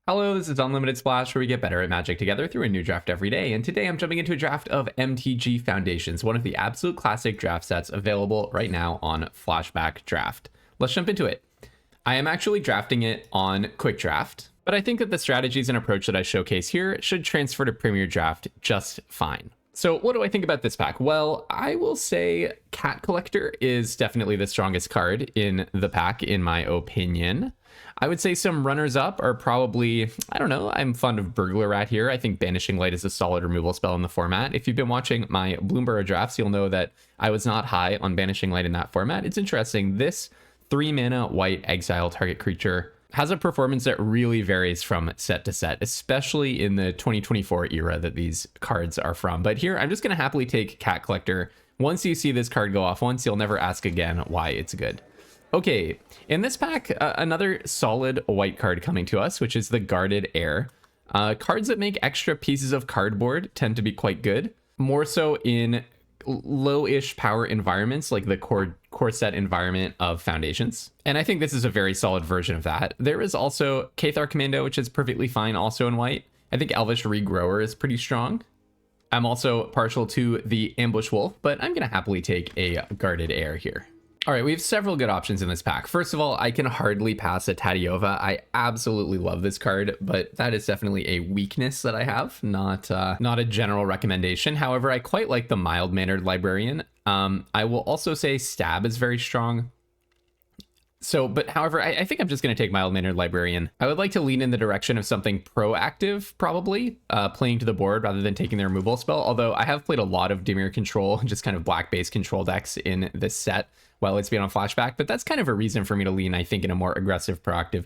Hello, this is Unlimited Splash, where we get better at Magic together through a new draft every day, and today I'm jumping into a draft of MtG Foundations, one of the absolute classic draft sets available right now on Flashback Draft. Let's jump into it. I am actually drafting it on Quick Draft, but I think that the strategies and approach that I showcase here should transfer to Premier Draft just fine. So what do I think about this pack? Well, I will say Cat Collector is definitely the strongest card in the pack, in my opinion. I would say some runners up are probably, I don't know, I'm fond of Burglar Rat here. I think Banishing Light is a solid removal spell in the format. If you've been watching my Bloomborough drafts, you'll know that I was not high on Banishing Light in that format. It's interesting. This 3-mana white exile target creature has a performance that really varies from set to set, especially in the 2024 era that these cards are from. But here, I'm just going to happily take Cat Collector. Once you see this card go off once, you'll never ask again why it's good. Okay, in this pack, another solid white card coming to us, which is the Guarded Heir. Cards that make extra pieces of cardboard tend to be quite good, more so in low-ish power environments like the core set environment of Foundations. And I think this is a very solid version of that. There is also Cathar Commando, which is perfectly fine, also in white. I think Elvish Regrower is pretty strong. I'm also partial to the Ambush Wolf, but I'm going to happily take a Guarded Heir here. All right, we have several good options in this pack. First of all, I can hardly pass a Tadiova. I absolutely love this card, but that is definitely a weakness that I have, not a general recommendation. However, I quite like the Mild-Mannered Librarian. I will also say Stab is very strong. However, I think I'm just going to take Mild-Mannered Librarian. I would like to lean in the direction of something proactive, probably, playing to the board rather than taking the removal spell, although I have played a lot of Dimir control, just kind of black-based control decks in this set while it's been on Flashback, but that's kind of a reason for me to lean, I think, in a more aggressive, proactive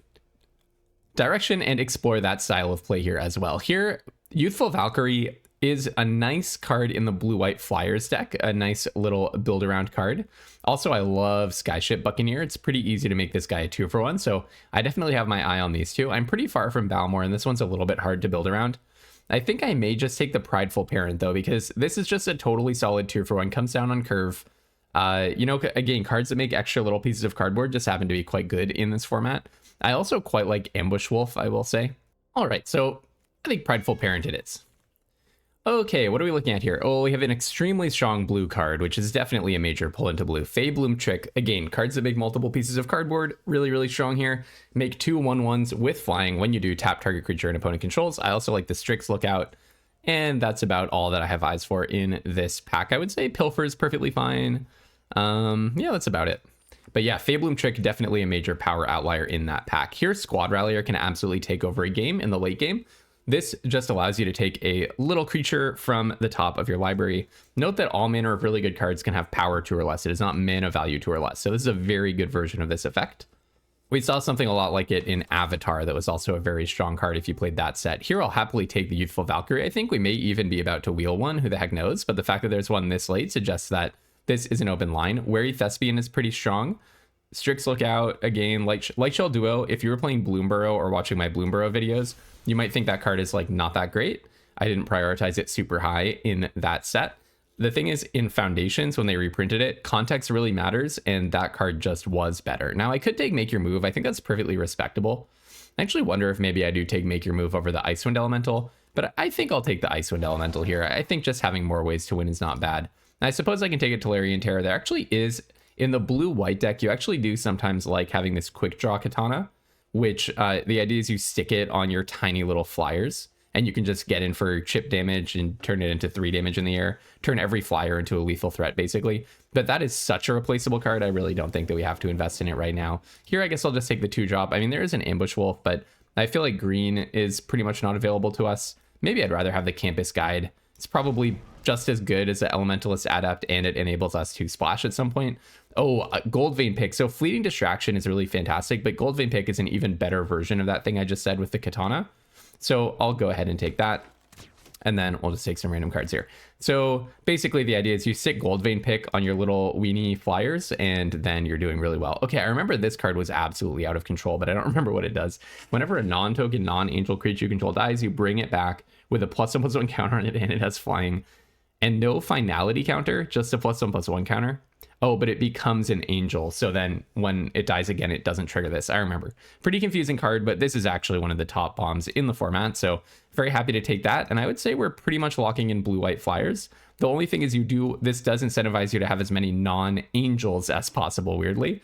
direction and explore that style of play here as well. Here, Youthful Valkyrie is a nice card in the blue-white Flyers deck, a nice little build-around card. Also, I love Skyship Buccaneer. It's pretty easy to make this guy a 2-for-1, so I definitely have my eye on these two. I'm pretty far from Balmor, and this one's a little bit hard to build around. I think I may just take the Prideful Parent, though, because this is just a totally solid 2-for-1, comes down on curve. Again, cards that make extra little pieces of cardboard just happen to be quite good in this format. I also quite like Ambush Wolf, I will say. All right, so I think Prideful Parent it is. Okay, what are we looking at here? Oh, we have an extremely strong blue card, which is definitely a major pull into blue. Feybloom Trick. Again, cards that make multiple pieces of cardboard, really, really strong here. Make 2 1/1s with flying when you do tap target creature and opponent controls. I also like the Strix Lookout. And that's about all that I have eyes for in this pack. I would say Pilfer is perfectly fine. Yeah, that's about it. But yeah, Feybloom Trick, definitely a major power outlier in that pack. Here, Squad Rallier can absolutely take over a game in the late game. This just allows you to take a little creature from the top of your library. Note that all manner of really good cards can have power 2 or less. It is not mana value 2 or less. So this is a very good version of this effect. We saw something a lot like it in Avatar that was also a very strong card if you played that set. Here, I'll happily take the Youthful Valkyrie. I think we may even be about to wheel one. Who the heck knows? But the fact that there's one this late suggests that this is an open line. Wary Thespian is pretty strong. Strix Lookout, again, Lightshell Duo. If you were playing Bloomborough or watching my Bloomborough videos, you might think that card is like not that great. I didn't prioritize it super high in that set. The thing is, in Foundations, when they reprinted it, context really matters, and that card just was better. Now, I could take Make Your Move. I think that's perfectly respectable. I actually wonder if maybe I do take Make Your Move over the Icewind Elemental, but I think I'll take the Icewind Elemental here. I think just having more ways to win is not bad. And I suppose I can take a Tolarian Terror. There actually is, in the blue-white deck, you actually do sometimes like having this Quick Draw Katana, which the idea is you stick it on your tiny little flyers, and you can just get in for chip damage and turn it into 3 damage in the air, turn every flyer into a lethal threat, basically. But that is such a replaceable card, I really don't think that we have to invest in it right now. Here, I guess I'll just take the 2-drop. I mean, there is an Ambush Wolf, but I feel like green is pretty much not available to us. Maybe I'd rather have the Campus Guide. It's probably just as good as the Elementalist Adept, and it enables us to splash at some point. Oh, Gold Vein Pick. So Fleeting Distraction is really fantastic, but Gold Vein Pick is an even better version of that thing I just said with the Katana. So I'll go ahead and take that, and then we'll just take some random cards here. So basically the idea is you stick Gold Vein Pick on your little weenie flyers, and then you're doing really well. Okay, I remember this card was absolutely out of control, but I don't remember what it does. Whenever a non-token, non-angel creature you control dies, you bring it back with a +1/+1 counter on it, and it has flying. and no finality counter, just a +1/+1 counter. Oh, but it becomes an angel. So then when it dies again, it doesn't trigger this. I remember. Pretty confusing card, but this is actually one of the top bombs in the format. So very happy to take that. And I would say we're pretty much locking in blue-white flyers. The only thing is this does incentivize you to have as many non-angels as possible, weirdly.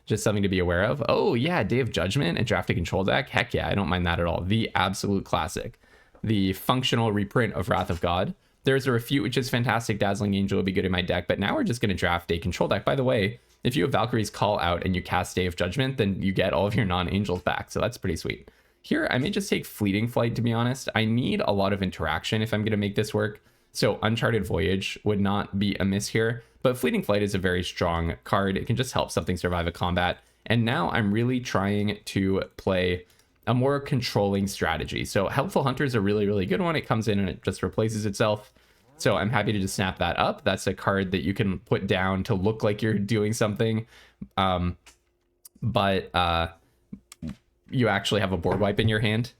Just something to be aware of. Oh yeah, Day of Judgment and draft a control deck. Heck yeah, I don't mind that at all. The absolute classic. The functional reprint of Wrath of God. There's a Refute, which is fantastic. Dazzling Angel would be good in my deck, but now we're just going to draft a control deck. By the way, if you have Valkyrie's Call out and you cast Day of Judgment, then you get all of your non-angels back, so that's pretty sweet. Here, I may just take Fleeting Flight, to be honest. I need a lot of interaction if I'm going to make this work, so Uncharted Voyage would not be amiss here, but Fleeting Flight is a very strong card. It can just help something survive a combat, and now I'm really trying to play a more controlling strategy. So Helpful Hunter is a really, really good one. It comes in and it just replaces itself. So I'm happy to just snap that up. That's a card that you can put down to look like you're doing something. But you actually have a board wipe in your hand.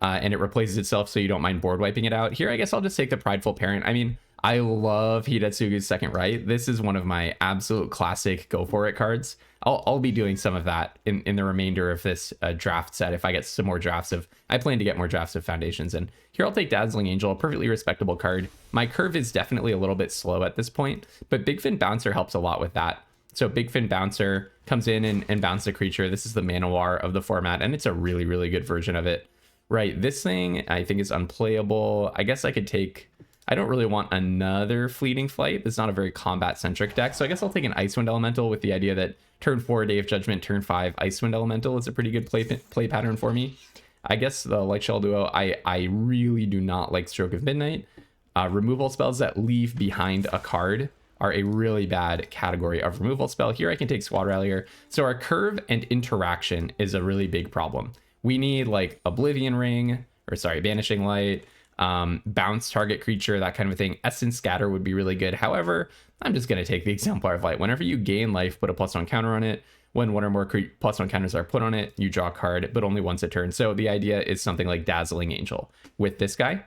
And it replaces itself so you don't mind board wiping it out. Here, I guess I'll just take the Prideful Parent. I mean, I love Hidetsugu's Second Right. This is one of my absolute classic go for it cards. I'll be doing some of that in the remainder of this draft set if I get some more drafts of... I plan to get more drafts of Foundations. And here I'll take Dazzling Angel, a perfectly respectable card. My curve is definitely a little bit slow at this point, but Big Fin Bouncer helps a lot with that. So Big Fin Bouncer comes in and bounces a creature. This is the Manowar of the format, and it's a really, really good version of it. Right, this thing I think is unplayable. I guess I could take... I don't really want another Fleeting Flight. It's not a very combat-centric deck, so I guess I'll take an Icewind Elemental with the idea that turn 4, Day of Judgment, turn 5, Icewind Elemental is a pretty good play pattern for me. I guess the Light Shell Duo, I really do not like Stroke of Midnight. Removal spells that leave behind a card are a really bad category of removal spell. Here I can take Squad Rallier. So our curve and interaction is a really big problem. We need like Oblivion Ring, or sorry, Banishing Light, bounce target creature, that kind of thing. Essence Scatter would be really good. However, I'm just going to take the Exemplar of Light. Whenever you gain life, put a +1 counter on it. When one or more +1 counters are put on it, you draw a card, but only once a turn. So the idea is something like Dazzling Angel with this guy.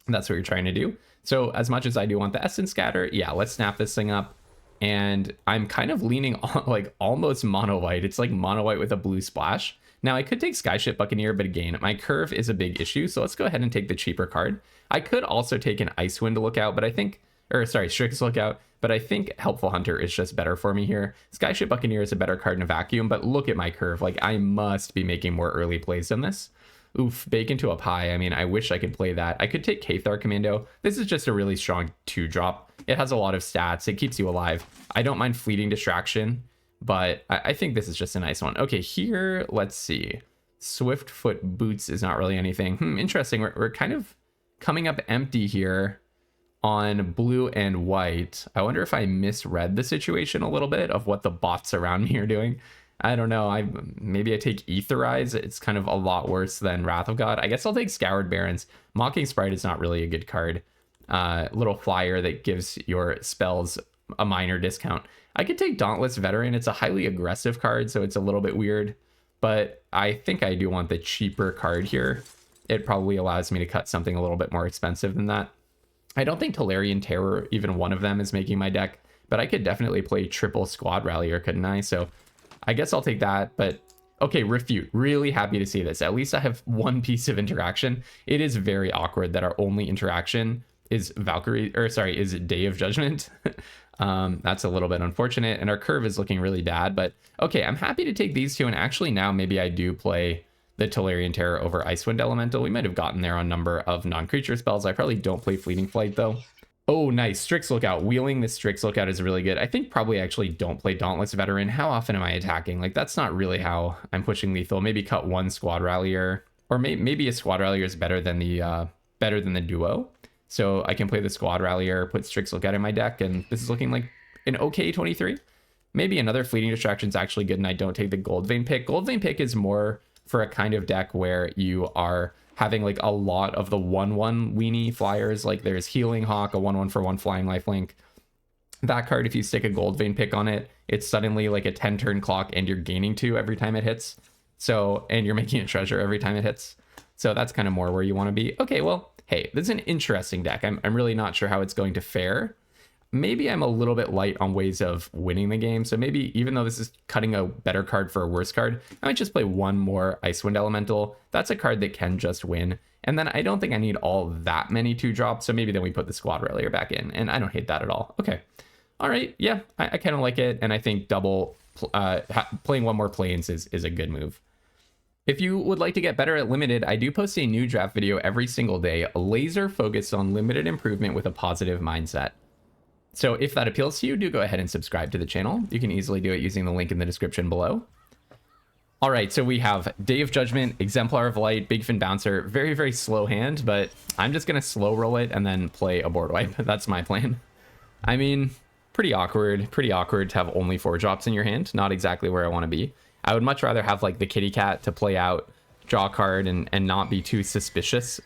That's what you're trying to do. So as much as I do want the Essence Scatter, yeah, let's snap this thing up. And I'm kind of leaning on like almost mono white. It's like mono white with a blue splash. Now I could take Skyship Buccaneer, but again, my curve is a big issue. So let's go ahead and take the cheaper card. I could also take an Icewind Lookout, but I think, or sorry, Strix Lookout, but I think Helpful Hunter is just better for me here. Skyship Buccaneer is a better card in a vacuum, but look at my curve. Like I must be making more early plays than this. Oof, Bacon to a Pie. I mean, I wish I could play that. I could take Cathar Commando. This is just a really strong 2-drop. It has a lot of stats. It keeps you alive. I don't mind Fleeting Distraction, but I think this is just a nice one. Okay, here, let's see. Swiftfoot Boots is not really anything. Interesting. We're kind of coming up empty here on blue and white. I wonder if I misread the situation a little bit of what the bots around me are doing. I don't know. Maybe I take Etherize. It's kind of a lot worse than Wrath of God. I guess I'll take Scoured Barrens. Mocking Sprite is not really a good card. Little flyer that gives your spells a minor discount. I could take Dauntless Veteran. It's a highly aggressive card, so it's a little bit weird. But I think I do want the cheaper card here. It probably allows me to cut something a little bit more expensive than that. I don't think Tolarian Terror, even one of them, is making my deck. But I could definitely play triple Squad Rallier, couldn't I? So I guess I'll take that. But okay, Refute. Really happy to see this. At least I have one piece of interaction. It is very awkward that our only interaction is Valkyrie, or sorry, is Day of Judgment. That's a little bit unfortunate, and our curve is looking really bad, but okay, I'm happy to take these two, and actually now maybe I do play the Tolarian Terror over Icewind Elemental. We might have gotten there on number of non-creature spells. I probably don't play Fleeting Flight though. Oh, nice. Strix Lookout. Wheeling the Strix Lookout is really good. I think probably actually don't play Dauntless Veteran. How often am I attacking? Like, that's not really how I'm pushing lethal. Maybe cut one Squad Rallier, or maybe a Squad Rallier is better than the duo. So I can play the Squad Rallier, put Strix Lookout in my deck, and this is looking like an okay 23. Maybe another Fleeting Distraction is actually good, and I don't take the Gold Vein pick. Gold Vein pick is more for a kind of deck where you are having like a lot of the 1/1 weenie flyers. Like there's Healing Hawk, a 1/1 for 1 flying lifelink. That card, if you stick a Gold Vein pick on it, it's suddenly like a 10-turn clock, and you're gaining 2 every time it hits. So, and you're making a treasure every time it hits. So that's kind of more where you want to be. Okay, well, hey, this is an interesting deck. I'm really not sure how it's going to fare. Maybe I'm a little bit light on ways of winning the game. So maybe even though this is cutting a better card for a worse card, I might just play one more Icewind Elemental. That's a card that can just win. And then I don't think I need all that many 2-drops. So maybe then we put the Squad Rallier back in. And I don't hate that at all. Okay. All right. Yeah, I kind of like it. And I think playing one more Plains is a good move. If you would like to get better at Limited, I do post a new draft video every single day, laser focused on limited improvement with a positive mindset. So if that appeals to you, do go ahead and subscribe to the channel. You can easily do it using the link in the description below. All right, so we have Day of Judgment, Exemplar of Light, Big Fin Bouncer. Very, very slow hand, but I'm just going to slow roll it and then play a board wipe. That's my plan. I mean, pretty awkward to have only 4 drops in your hand. Not exactly where I want to be. I would much rather have like the kitty cat to play out, draw a card, and not be too suspicious.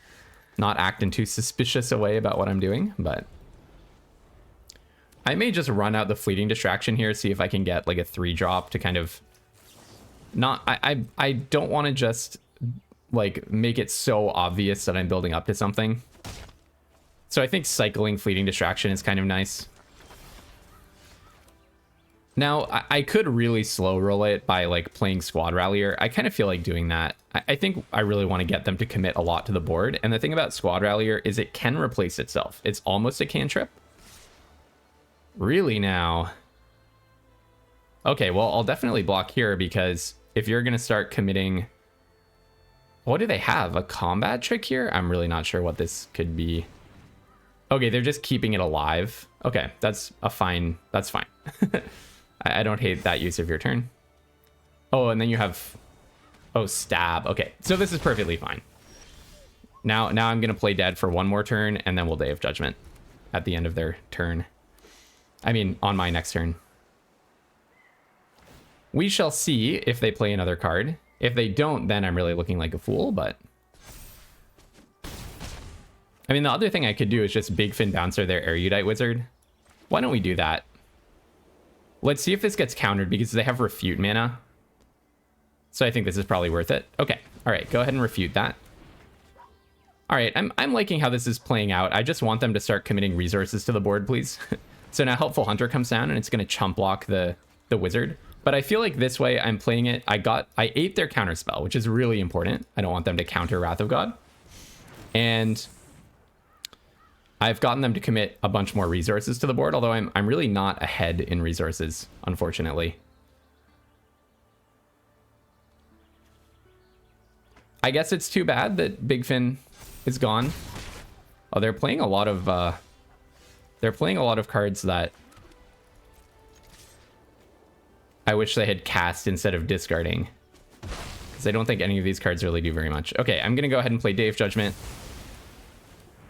Not act in too suspicious a way about what I'm doing, but I may just run out the Fleeting Distraction here, see if I can get like a 3-drop to kind of not... I don't want to just like make it so obvious that I'm building up to something. So I think cycling Fleeting Distraction is kind of nice. Now, I could really slow roll it by like playing Squad Rallier. I kind of feel like doing that. I think I really want to get them to commit a lot to the board. And the thing about Squad Rallier is it can replace itself. It's almost a cantrip. Really now? Okay, well, I'll definitely block here because if you're going to start committing... What do they have? A combat trick here? I'm really not sure what this could be. Okay, they're just keeping it alive. Okay, that's fine. That's fine. I don't hate that use of your turn. Oh, and then you have... Oh, stab. Okay, so this is perfectly fine. Now I'm going to play dead for one more turn, and then we'll Day of Judgment at the end of their turn. I mean, on my next turn. We shall see if they play another card. If they don't, then I'm really looking like a fool, but... I mean, the other thing I could do is just Big Fin Bouncer their Erudite Wizard. Why don't we do that? Let's see if this gets countered because they have Refute mana. So I think this is probably worth it. Okay. All right. Go ahead and refute that. All right. I'm liking how this is playing out. I just want them to start committing resources to the board, please. So now Helpful Hunter comes down and it's going to chump block the wizard. But I feel like this way I'm playing it. I ate their counter spell, which is really important. I don't want them to counter Wrath of God. And I've gotten them to commit a bunch more resources to the board, although I'm really not ahead in resources, unfortunately. I guess it's too bad that Big Fin is gone. Oh, they're playing a lot of cards that I wish they had cast instead of discarding, because I don't think any of these cards really do very much. Okay, I'm gonna go ahead and play Day of Judgment.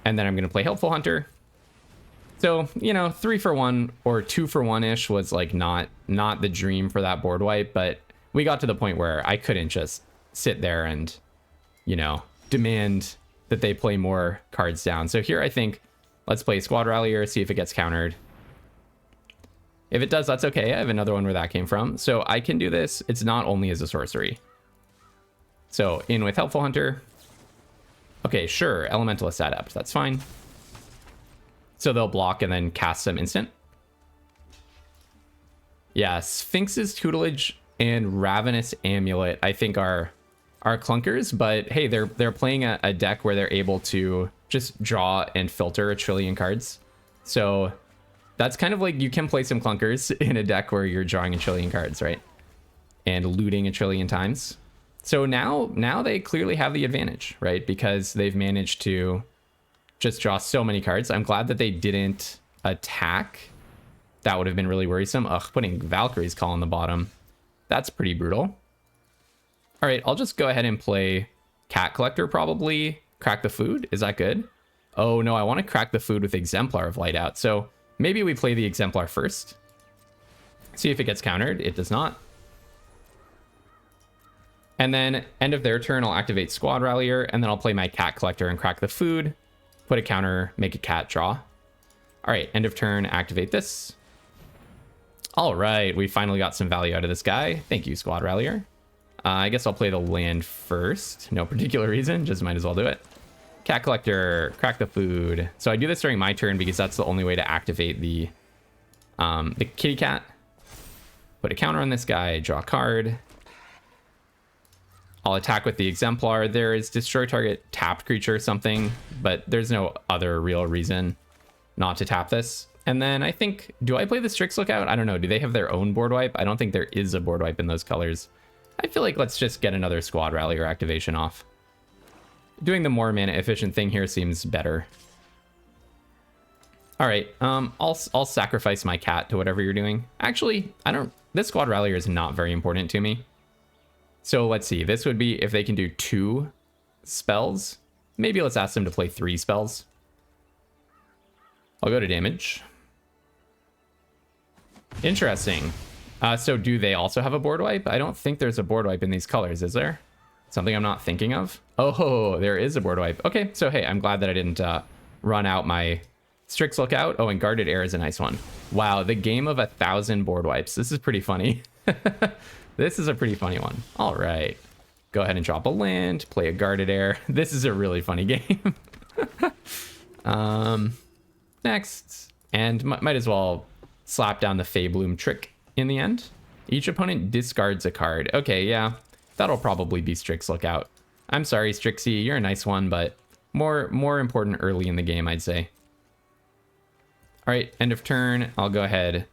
And then I'm going to play Helpful Hunter. So, you know, 3 for 1 or 2 for 1-ish was like not the dream for that board wipe. But we got to the point where I couldn't just sit there and, you know, demand that they play more cards down. So here I think let's play Squad Rallier, see if it gets countered. If it does, that's okay. I have another one where that came from. So I can do this. It's not only as a sorcery. So in with Helpful Hunter. Okay, sure. Elementalist Adept. That's fine. So they'll block and then cast some instant. Yeah, Sphinx's Tutelage and Ravenous Amulet, I think, are clunkers. But hey, they're playing a deck where they're able to just draw and filter 1 trillion cards. So that's kind of like you can play some clunkers in a deck where you're drawing 1 trillion cards, right? And looting 1 trillion times. So now they clearly have the advantage, right? Because they've managed to just draw so many cards. I'm glad that they didn't attack. That would have been really worrisome. Ugh, putting Valkyrie's Call on the bottom. That's pretty brutal. All right, I'll just go ahead and play Cat Collector, probably. Crack the Food. Is that good? Oh, no, I want to crack the food with Exemplar of Light out. So maybe we play the Exemplar first. See if it gets countered. It does not. And then end of their turn, I'll activate Squad Rallier, and then I'll play my Cat Collector and crack the food, put a counter, make a cat, draw. All right, end of turn, activate this. All right, we finally got some value out of this guy. Thank you, Squad Rallier. I guess I'll play the land first. No particular reason, just might as well do it. Cat collector, crack the food. So I do this during my turn because that's the only way to activate the kitty cat. Put a counter on this guy, draw a card. I'll attack with the exemplar. There is destroy target tapped creature or something, but there's no other real reason not to tap this. And then I think, do I play the Strix Lookout? I don't know. Do they have their own board wipe? I don't think there is a board wipe in those colors. I feel like let's just get another Squad Rallier activation off. Doing the more mana efficient thing here seems better. All right, I'll sacrifice my cat to whatever you're doing. Actually, this Squad Rallier is not very important to me. So let's see, this would be if they can do 2 spells. Maybe let's ask them to play 3 spells. I'll go to damage. Interesting. So do they also have a board wipe? I don't think there's a board wipe in these colors, is there? Something I'm not thinking of? Oh, there is a board wipe. Okay, so hey, I'm glad that I didn't run out my Strix Lookout. Oh, and Guarded Air is a nice one. Wow, the game of 1,000 board wipes. This is pretty funny. This is a pretty funny one. All right. Go ahead and drop a land, play a Guarded Air. This is a really funny game. Next. And might as well slap down the Feybloom trick in the end. Each opponent discards a card. Okay, yeah. That'll probably be Strix Lookout. I'm sorry, Strixie. You're a nice one, but more important early in the game, I'd say. All right, end of turn. I'll go ahead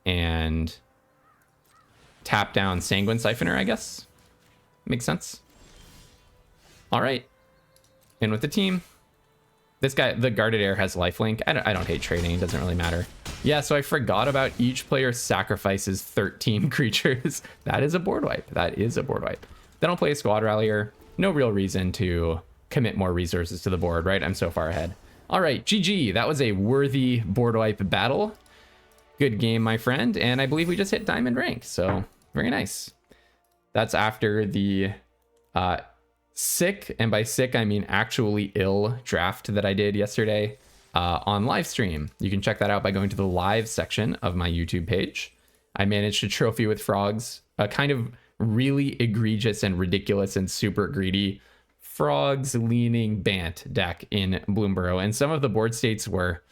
and tap down Sanguine Siphoner, I guess. Makes sense. All right. In with the team. This guy, the Guarded Air, has lifelink. I don't hate trading. It doesn't really matter. Yeah, so I forgot about each player sacrifices 13 creatures. That is a board wipe. That is a board wipe. Then I'll play a Squad Rallier. No real reason to commit more resources to the board, right? I'm so far ahead. All right, GG. That was a worthy board wipe battle. Good game, my friend. And I believe we just hit diamond rank. So very nice. That's after the sick, and by sick I mean actually ill draft that I did yesterday on live stream. You can check that out by going to the live section of my YouTube page. I managed a trophy with frogs, a kind of really egregious and ridiculous and super greedy frogs leaning Bant deck in Bloomburrow, and some of the board states were,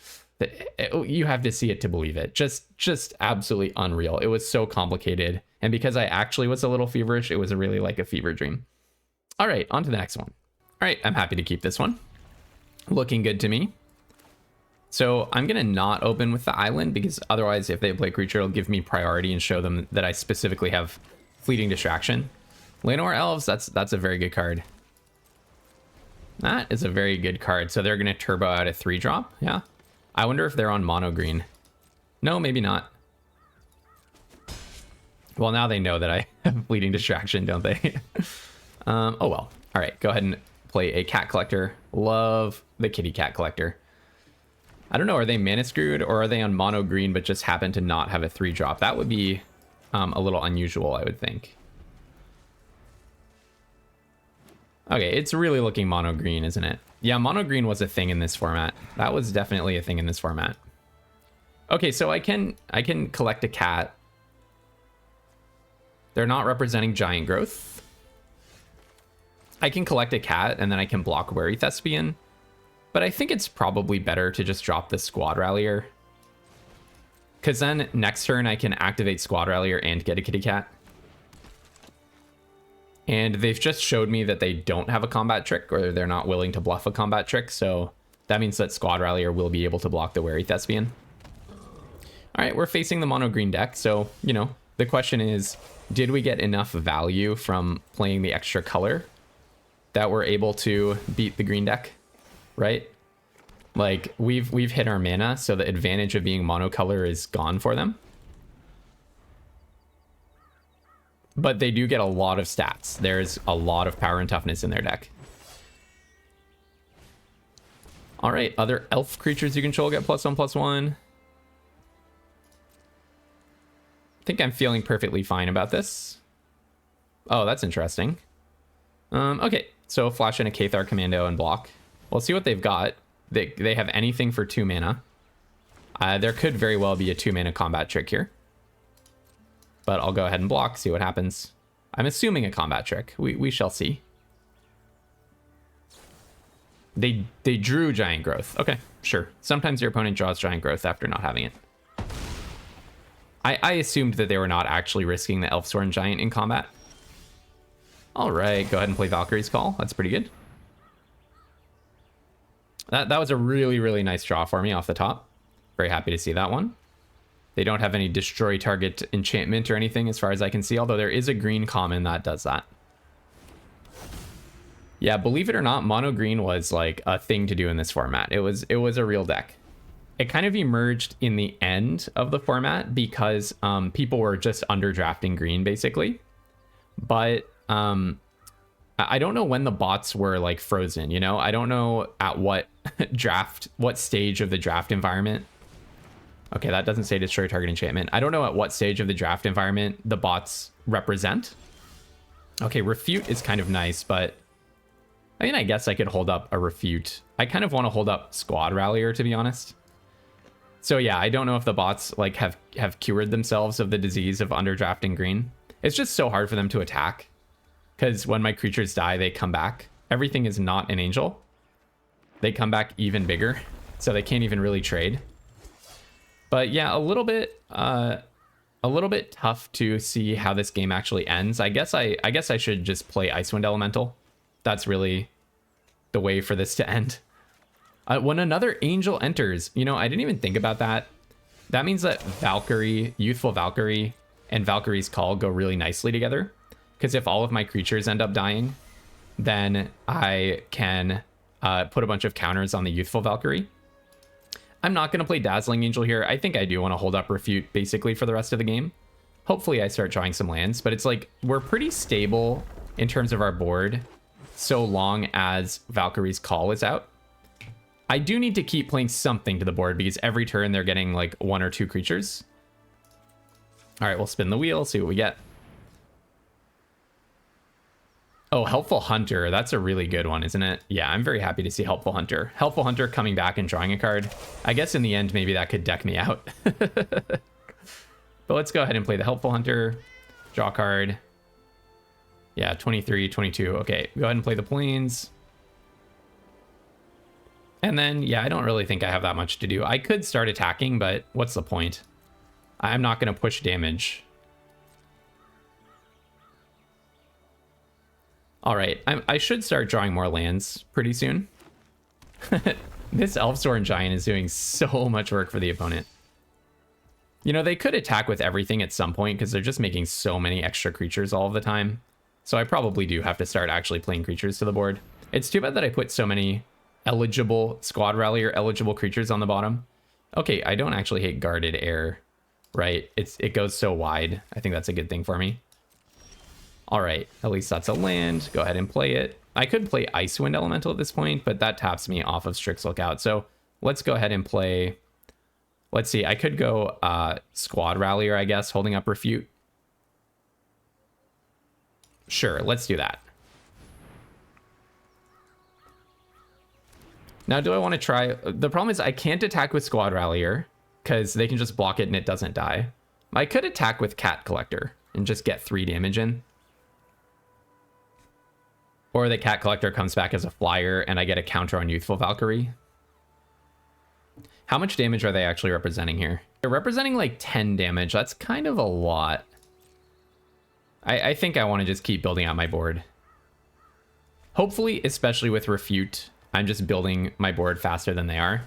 you have to see it to believe it, just absolutely unreal. It was so complicated, and because I actually was a little feverish, it was really like a fever dream. All right, on to the next one. All right, I'm happy to keep this one. Looking good to me. So I'm gonna not open with the island because otherwise if they play creature, it'll give me priority and show them that I specifically have Fleeting Distraction. Llanowar Elves, that's a very good card. That is a very good card. So they're gonna turbo out a 3-drop, yeah. I wonder if they're on mono green. No, maybe not. Well, now they know that I have Fleeting Distraction, don't they? Oh well. All right, go ahead and play a cat collector. Love the kitty cat collector. I don't know, are they mana screwed or are they on mono green but just happen to not have a 3-drop? That would be a little unusual, I would think. Okay, it's really looking mono green, isn't it? Yeah, mono green was a thing in this format. That was definitely a thing in this format. Okay, so I can collect a cat. They're not representing giant growth. I can collect a cat and then I can block Wary Thespian. But I think it's probably better to just drop the Squad Rallier. Because then next turn I can activate Squad Rallier and get a kitty cat. And they've just showed me that they don't have a combat trick, or they're not willing to bluff a combat trick. So that means that Squad Rallier will be able to block the Wary Thespian. All right, we're facing the mono green deck. So, you know, the question is, did we get enough value from playing the extra color that we're able to beat the green deck, right? Like we've hit our mana, so the advantage of being monocolor is gone for them. But they do get a lot of stats. There's a lot of power and toughness in their deck. All right, other elf creatures you control get +1/+1. I think I'm feeling perfectly fine about this. Oh, that's interesting. Okay, so flash in a Cathar Commando and block. We'll see what they've got. They have anything for 2 mana. There could very well be a 2 mana combat trick here. But I'll go ahead and block, see what happens. I'm assuming a combat trick. We shall see. They drew Giant Growth. Okay, sure. Sometimes your opponent draws Giant Growth after not having it. I assumed that they were not actually risking the Elfsworn Giant in combat. All right, go ahead and play Valkyrie's Call. That's pretty good. That was a really, really nice draw for me off the top. Very happy to see that one. They don't have any destroy target enchantment or anything as far as I can see, although there is a green common that does that. Yeah, believe it or not, mono green was like a thing to do in this format. It was a real deck. It kind of emerged in the end of the format because people were just underdrafting green basically. But I don't know when the bots were like frozen, you know? I don't know at what what stage of the draft environment. Okay, that doesn't say destroy target enchantment. I don't know at what stage of the draft environment the bots represent. Okay, refute is kind of nice, but I mean, I guess I could hold up a refute. I kind of want to hold up Squad Rallier, to be honest. So yeah, I don't know if the bots like have cured themselves of the disease of underdrafting green. It's just so hard for them to attack because when my creatures die, they come back. Everything is not an angel. They come back even bigger, so they can't even really trade. But yeah, a little bit tough to see how this game actually ends. I guess I should just play Icewind Elemental. That's really the way for this to end. When another angel enters, you know, I didn't even think about that. That means that Valkyrie, Youthful Valkyrie, and Valkyrie's Call go really nicely together. Because if all of my creatures end up dying, then I can put a bunch of counters on the Youthful Valkyrie. I'm not going to play Dazzling Angel here. I think I do want to hold up Refute basically for the rest of the game. Hopefully I start drawing some lands, but it's like we're pretty stable in terms of our board so long as Valkyrie's Call is out. I do need to keep playing something to the board because every turn they're getting like 1 or 2 creatures. All right, we'll spin the wheel, see what we get. Oh, Helpful Hunter. That's a really good one, isn't it? Yeah, I'm very happy to see Helpful Hunter. Helpful Hunter coming back and drawing a card. I guess in the end, maybe that could deck me out. But let's go ahead and play the Helpful Hunter. Draw card. Yeah, 23, 22. Okay, go ahead and play the Plains. And then, yeah, I don't really think I have that much to do. I could start attacking, but what's the point? I'm not going to push damage. All right, I should start drawing more lands pretty soon. This Elfsworn Giant is doing so much work for the opponent. You know, they could attack with everything at some point because they're just making so many extra creatures all of the time. So I probably do have to start actually playing creatures to the board. It's too bad that I put so many eligible Squad Rallier eligible creatures on the bottom. Okay, I don't actually hate Guarded Air, right? It goes so wide. I think that's a good thing for me. All right, at least that's a land. Go ahead and play it. I could play Icewind Elemental at this point, but that taps me off of Strix Lookout. So let's go ahead and play. Let's see, I could go Squad Rallier, I guess, holding up Refute. Sure, let's do that. Now, do I want to try? The problem is I can't attack with Squad Rallier because they can just block it and it doesn't die. I could attack with Cat Collector and just get 3 damage in. Or the Cat Collector comes back as a flyer and I get a counter on Youthful Valkyrie. How much damage are they actually representing here? They're representing like 10 damage. That's kind of a lot. I think I want to just keep building out my board. Hopefully, especially with Refute, I'm just building my board faster than they are.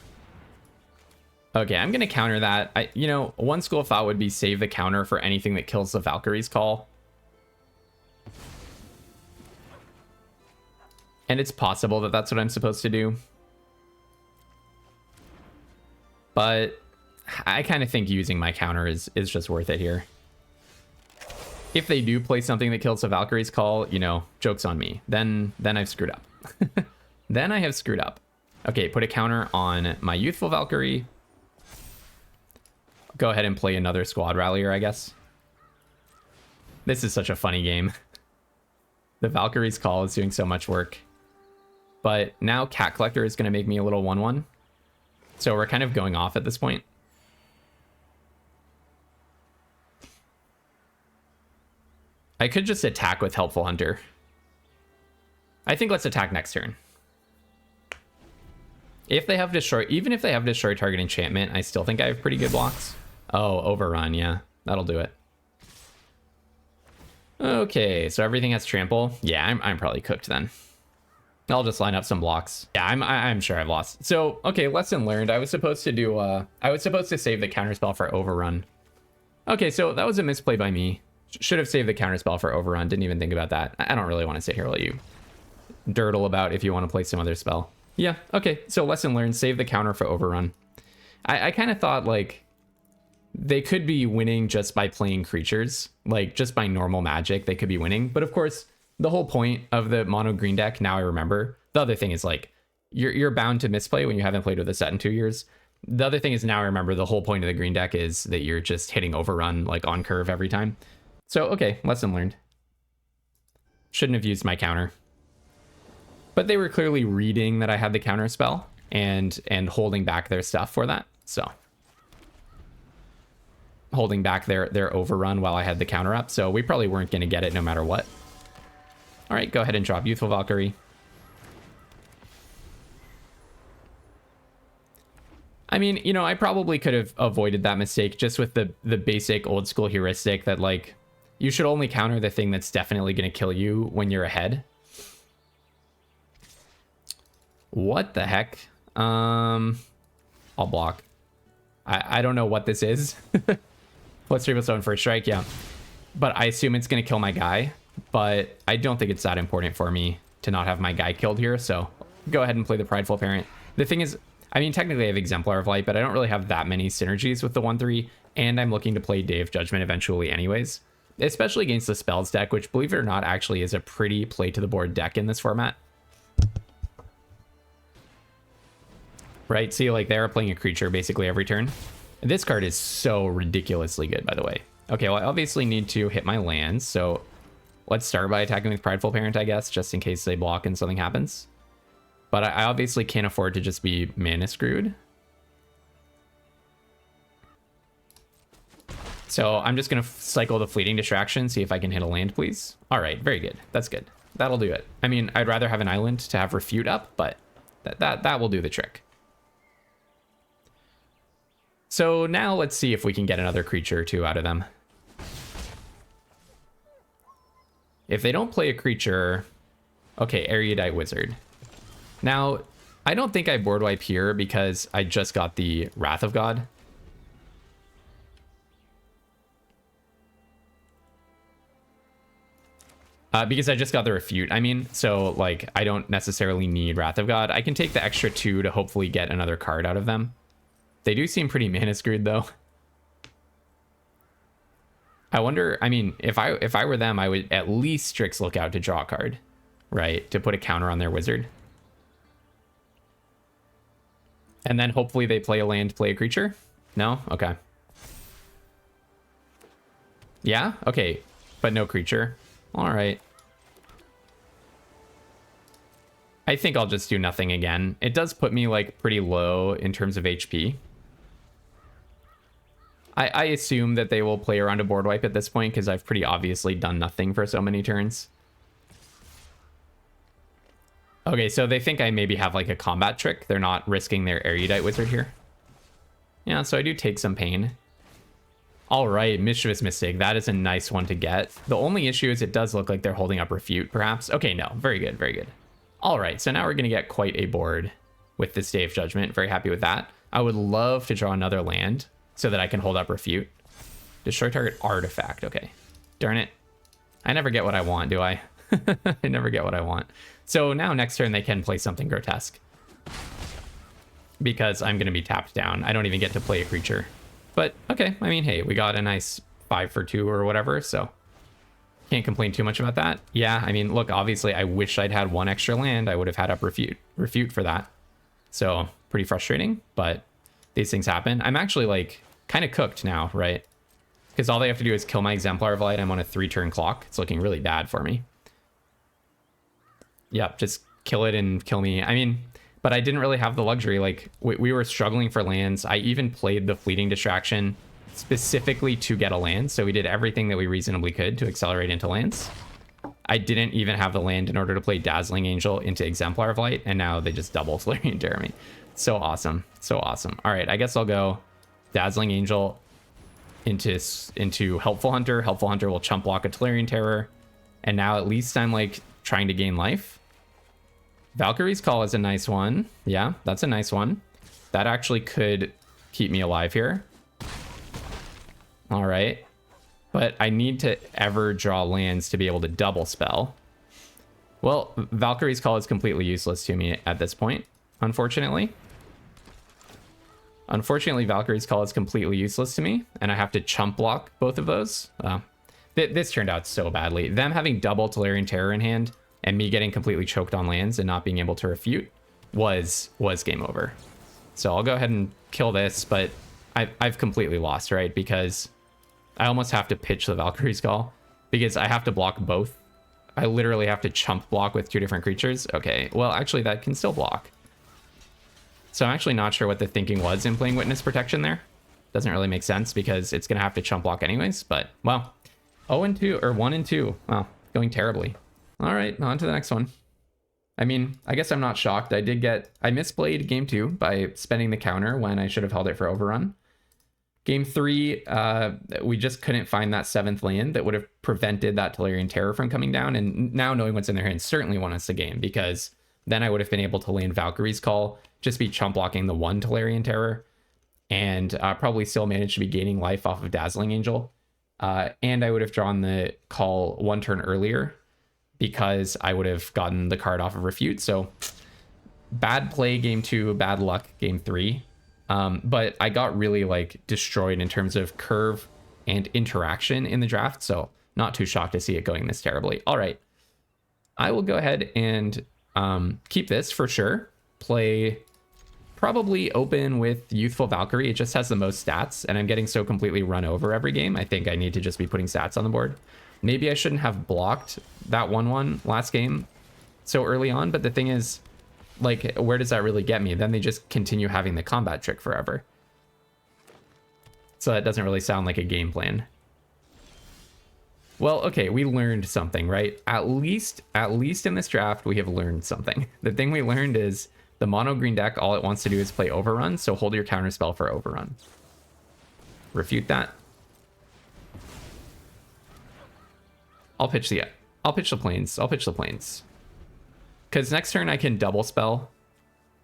Okay, I'm going to counter that. You know, one school of thought would be save the counter for anything that kills the Valkyrie's Call. And it's possible that that's what I'm supposed to do. But I kind of think using my counter is just worth it here. If they do play something that kills the Valkyrie's Call, you know, joke's on me. Then I've screwed up. Then I have screwed up. Okay, put a counter on my Youthful Valkyrie. Go ahead and play another Squad Rallier, I guess. This is such a funny game. The Valkyrie's Call is doing so much work. But now Cat Collector is going to make me a little 1/1. So we're kind of going off at this point. I could just attack with Helpful Hunter. I think let's attack next turn. If they have destroy, even if they have destroy target enchantment, I still think I have pretty good blocks. Oh, overrun, yeah, that'll do it. Okay, so everything has trample. Yeah, I'm probably cooked then. I'll just line up some blocks. Yeah, I'm sure I've lost. So, okay, lesson learned. I was supposed to do, I was supposed to save the counterspell for overrun. Okay, so that was a misplay by me. Should have saved the counterspell for overrun. Didn't even think about that. I don't really want to sit here and let you durdle about if you want to play some other spell. Yeah, okay, so lesson learned. Save the counter for overrun. I kind of thought, like, they could be winning just by playing creatures. Like, just by normal magic, they could be winning. But of course, the whole point of the mono green deck, now I remember. The other thing is, like, you're bound to misplay when you haven't played with a set in 2 years. The other thing is, now I remember the whole point of the green deck is that you're just hitting overrun, like, on curve every time. So, okay, lesson learned. Shouldn't have used my counter. But they were clearly reading that I had the counter spell and holding back their stuff for that. So, holding back their overrun while I had the counter up. So we probably weren't going to get it no matter what. All right, go ahead and drop Youthful Valkyrie. I mean, you know, I probably could have avoided that mistake just with the basic old school heuristic that, like, you should only counter the thing that's definitely going to kill you when you're ahead. What the heck? I'll block. I don't know what this is. Plus 3+1 first strike, yeah. But I assume it's going to kill my guy. But I don't think it's that important for me to not have my guy killed here. So go ahead and play the Prideful Parent. The thing is, I mean, technically I have Exemplar of Light, but I don't really have that many synergies with the 1/3. And I'm looking to play Day of Judgment eventually anyways. Especially against the Spells deck, which, believe it or not, actually is a pretty play to the board deck in this format. Right, see, like, they're playing a creature basically every turn. This card is so ridiculously good, by the way. Okay, well, I obviously need to hit my lands, so let's start by attacking with Prideful Parent, I guess, just in case they block and something happens. But I obviously can't afford to just be mana screwed. So I'm just going to cycle the Fleeting Distraction, see if I can hit a land, please. All right, very good. That's good. That'll do it. I mean, I'd rather have an island to have Refute up, but that will do the trick. So now let's see if we can get another creature or two out of them. If they don't play a creature... Okay, Erudite Wizard. Now, I don't think I board wipe here because I just got the Wrath of God. Because I just got the Refute, I mean. So, like, I don't necessarily need Wrath of God. I can take the extra 2 to hopefully get another card out of them. They do seem pretty mana screwed, though. I wonder, I mean, if I were them, I would at least Strix Lookout to draw a card, right? To put a counter on their wizard. And then hopefully they play a land, play a creature? No? Okay. Yeah? Okay. But no creature. All right. I think I'll just do nothing again. It does put me, like, pretty low in terms of HP. I assume that they will play around a board wipe at this point because I've pretty obviously done nothing for so many turns. Okay, so they think I maybe have, like, a combat trick. They're not risking their Erudite Wizard here. Yeah, so I do take some pain. All right, Mischievous Mistake. That is a nice one to get. The only issue is it does look like they're holding up Refute, perhaps. Okay, no. Very good, very good. All right, so now we're going to get quite a board with this Day of Judgment. Very happy with that. I would love to draw another land so that I can hold up Refute. Destroy target artifact. Okay. Darn it. I never get what I want, do I? I never get what I want. So now next turn they can play something grotesque. Because I'm going to be tapped down. I don't even get to play a creature. But, okay. I mean, hey, we got a nice 5 for 2 or whatever, so can't complain too much about that. Yeah, I mean, look, obviously I wish I'd had 1 extra land. I would have had up Refute for that. So, pretty frustrating, but these things happen. I'm actually, like, kind of cooked now, right? Because all they have to do is kill my Exemplar of Light. I'm on a 3-turn clock. It's looking really bad for me. Yep, just kill it and kill me. I mean, but I didn't really have the luxury. Like, we were struggling for lands. I even played the Fleeting Distraction specifically to get a land. So we did everything that we reasonably could to accelerate into lands. I didn't even have the land in order to play Dazzling Angel into Exemplar of Light, and now they just double Tolarian Terror me. So awesome. So awesome. All right, I guess I'll go Dazzling Angel into Helpful Hunter. Helpful Hunter will chump block a Tolarian Terror. And now at least I'm like trying to gain life. Valkyrie's Call is a nice one. Yeah, that's a nice one. That actually could keep me alive here. All right. But I need to ever draw lands to be able to double spell. Well, Valkyrie's Call is completely useless to me at this point, unfortunately. Unfortunately, Valkyrie's Call is completely useless to me, and I have to chump block both of those. This turned out so badly. Them having double Tolarian Terror in hand and me getting completely choked on lands and not being able to refute was game over. So I'll go ahead and kill this, but I've completely lost, right? Because I almost have to pitch the Valkyrie's Call because I have to block both. I literally have to chump block with two different creatures. Okay, well, actually, that can still block. So I'm actually not sure what the thinking was in playing Witness Protection there. Doesn't really make sense because it's going to have to chump block anyways. But, well, 0-2, or 1-2. Wow, going terribly. All right, on to the next one. I mean, I guess I'm not shocked. I misplayed game 2 by spending the counter when I should have held it for overrun. Game 3, we just couldn't find that 7th land that would have prevented that Tolarian Terror from coming down. And now knowing what's in their hand certainly won us the game, because then I would have been able to land Valkyrie's Call, just be chump blocking the 1 Tolarian Terror, and probably still manage to be gaining life off of Dazzling Angel. And I would have drawn the call 1 turn earlier because I would have gotten the card off of Refute. So bad play game 2, bad luck game 3. But I got really like destroyed in terms of curve and interaction in the draft. So not too shocked to see it going this terribly. All right. I will go ahead and keep this for sure. Play probably open with Youthful Valkyrie. It just has the most stats, and I'm getting so completely run over every game. I think I need to just be putting stats on the board. Maybe I shouldn't have blocked that 1-1 last game so early on, but the thing is, like, where does that really get me? Then they just continue having the combat trick forever. So that doesn't really sound like a game plan. Well, okay, we learned something, right? At least in this draft, we have learned something. The thing we learned is the mono green deck, all it wants to do is play Overrun, so hold your counter spell for Overrun. Refute that. I'll pitch the planes. I'll pitch the planes. Because next turn I can double spell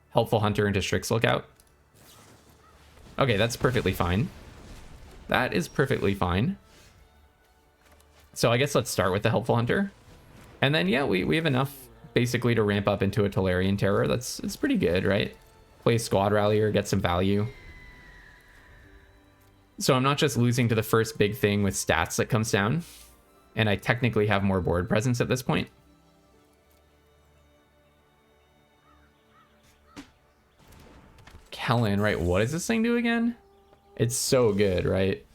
Helpful Hunter into Strix Lookout. Okay, that's perfectly fine. That is perfectly fine. So I guess let's start with the Helpful Hunter. And then, yeah, we have enough basically to ramp up into a Tolarian Terror. It's pretty good, right? Play Squad Rallier, get some value. So I'm not just losing to the first big thing with stats that comes down. And I technically have more board presence at this point. Kellen, right? What does this thing do again? It's so good, right?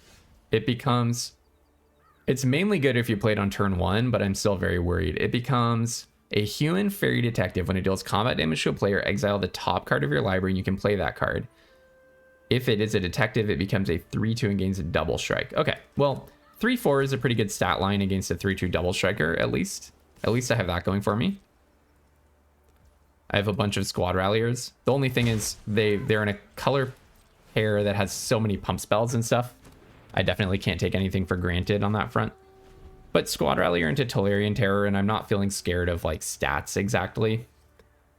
It's mainly good if you played on turn 1, but I'm still very worried. It becomes a human fairy detective. When it deals combat damage to a player, exile the top card of your library and you can play that card. If it is a detective, it becomes a 3/2 and gains a double strike. Okay, well, 3/4 is a pretty good stat line against a 3/2 double striker, at least. At least I have that going for me. I have a bunch of Squad Ralliers. The only thing is they're in a color pair that has so many pump spells and stuff. I definitely can't take anything for granted on that front. But Squad Rallier into Tolarian Terror, and I'm not feeling scared of like stats exactly.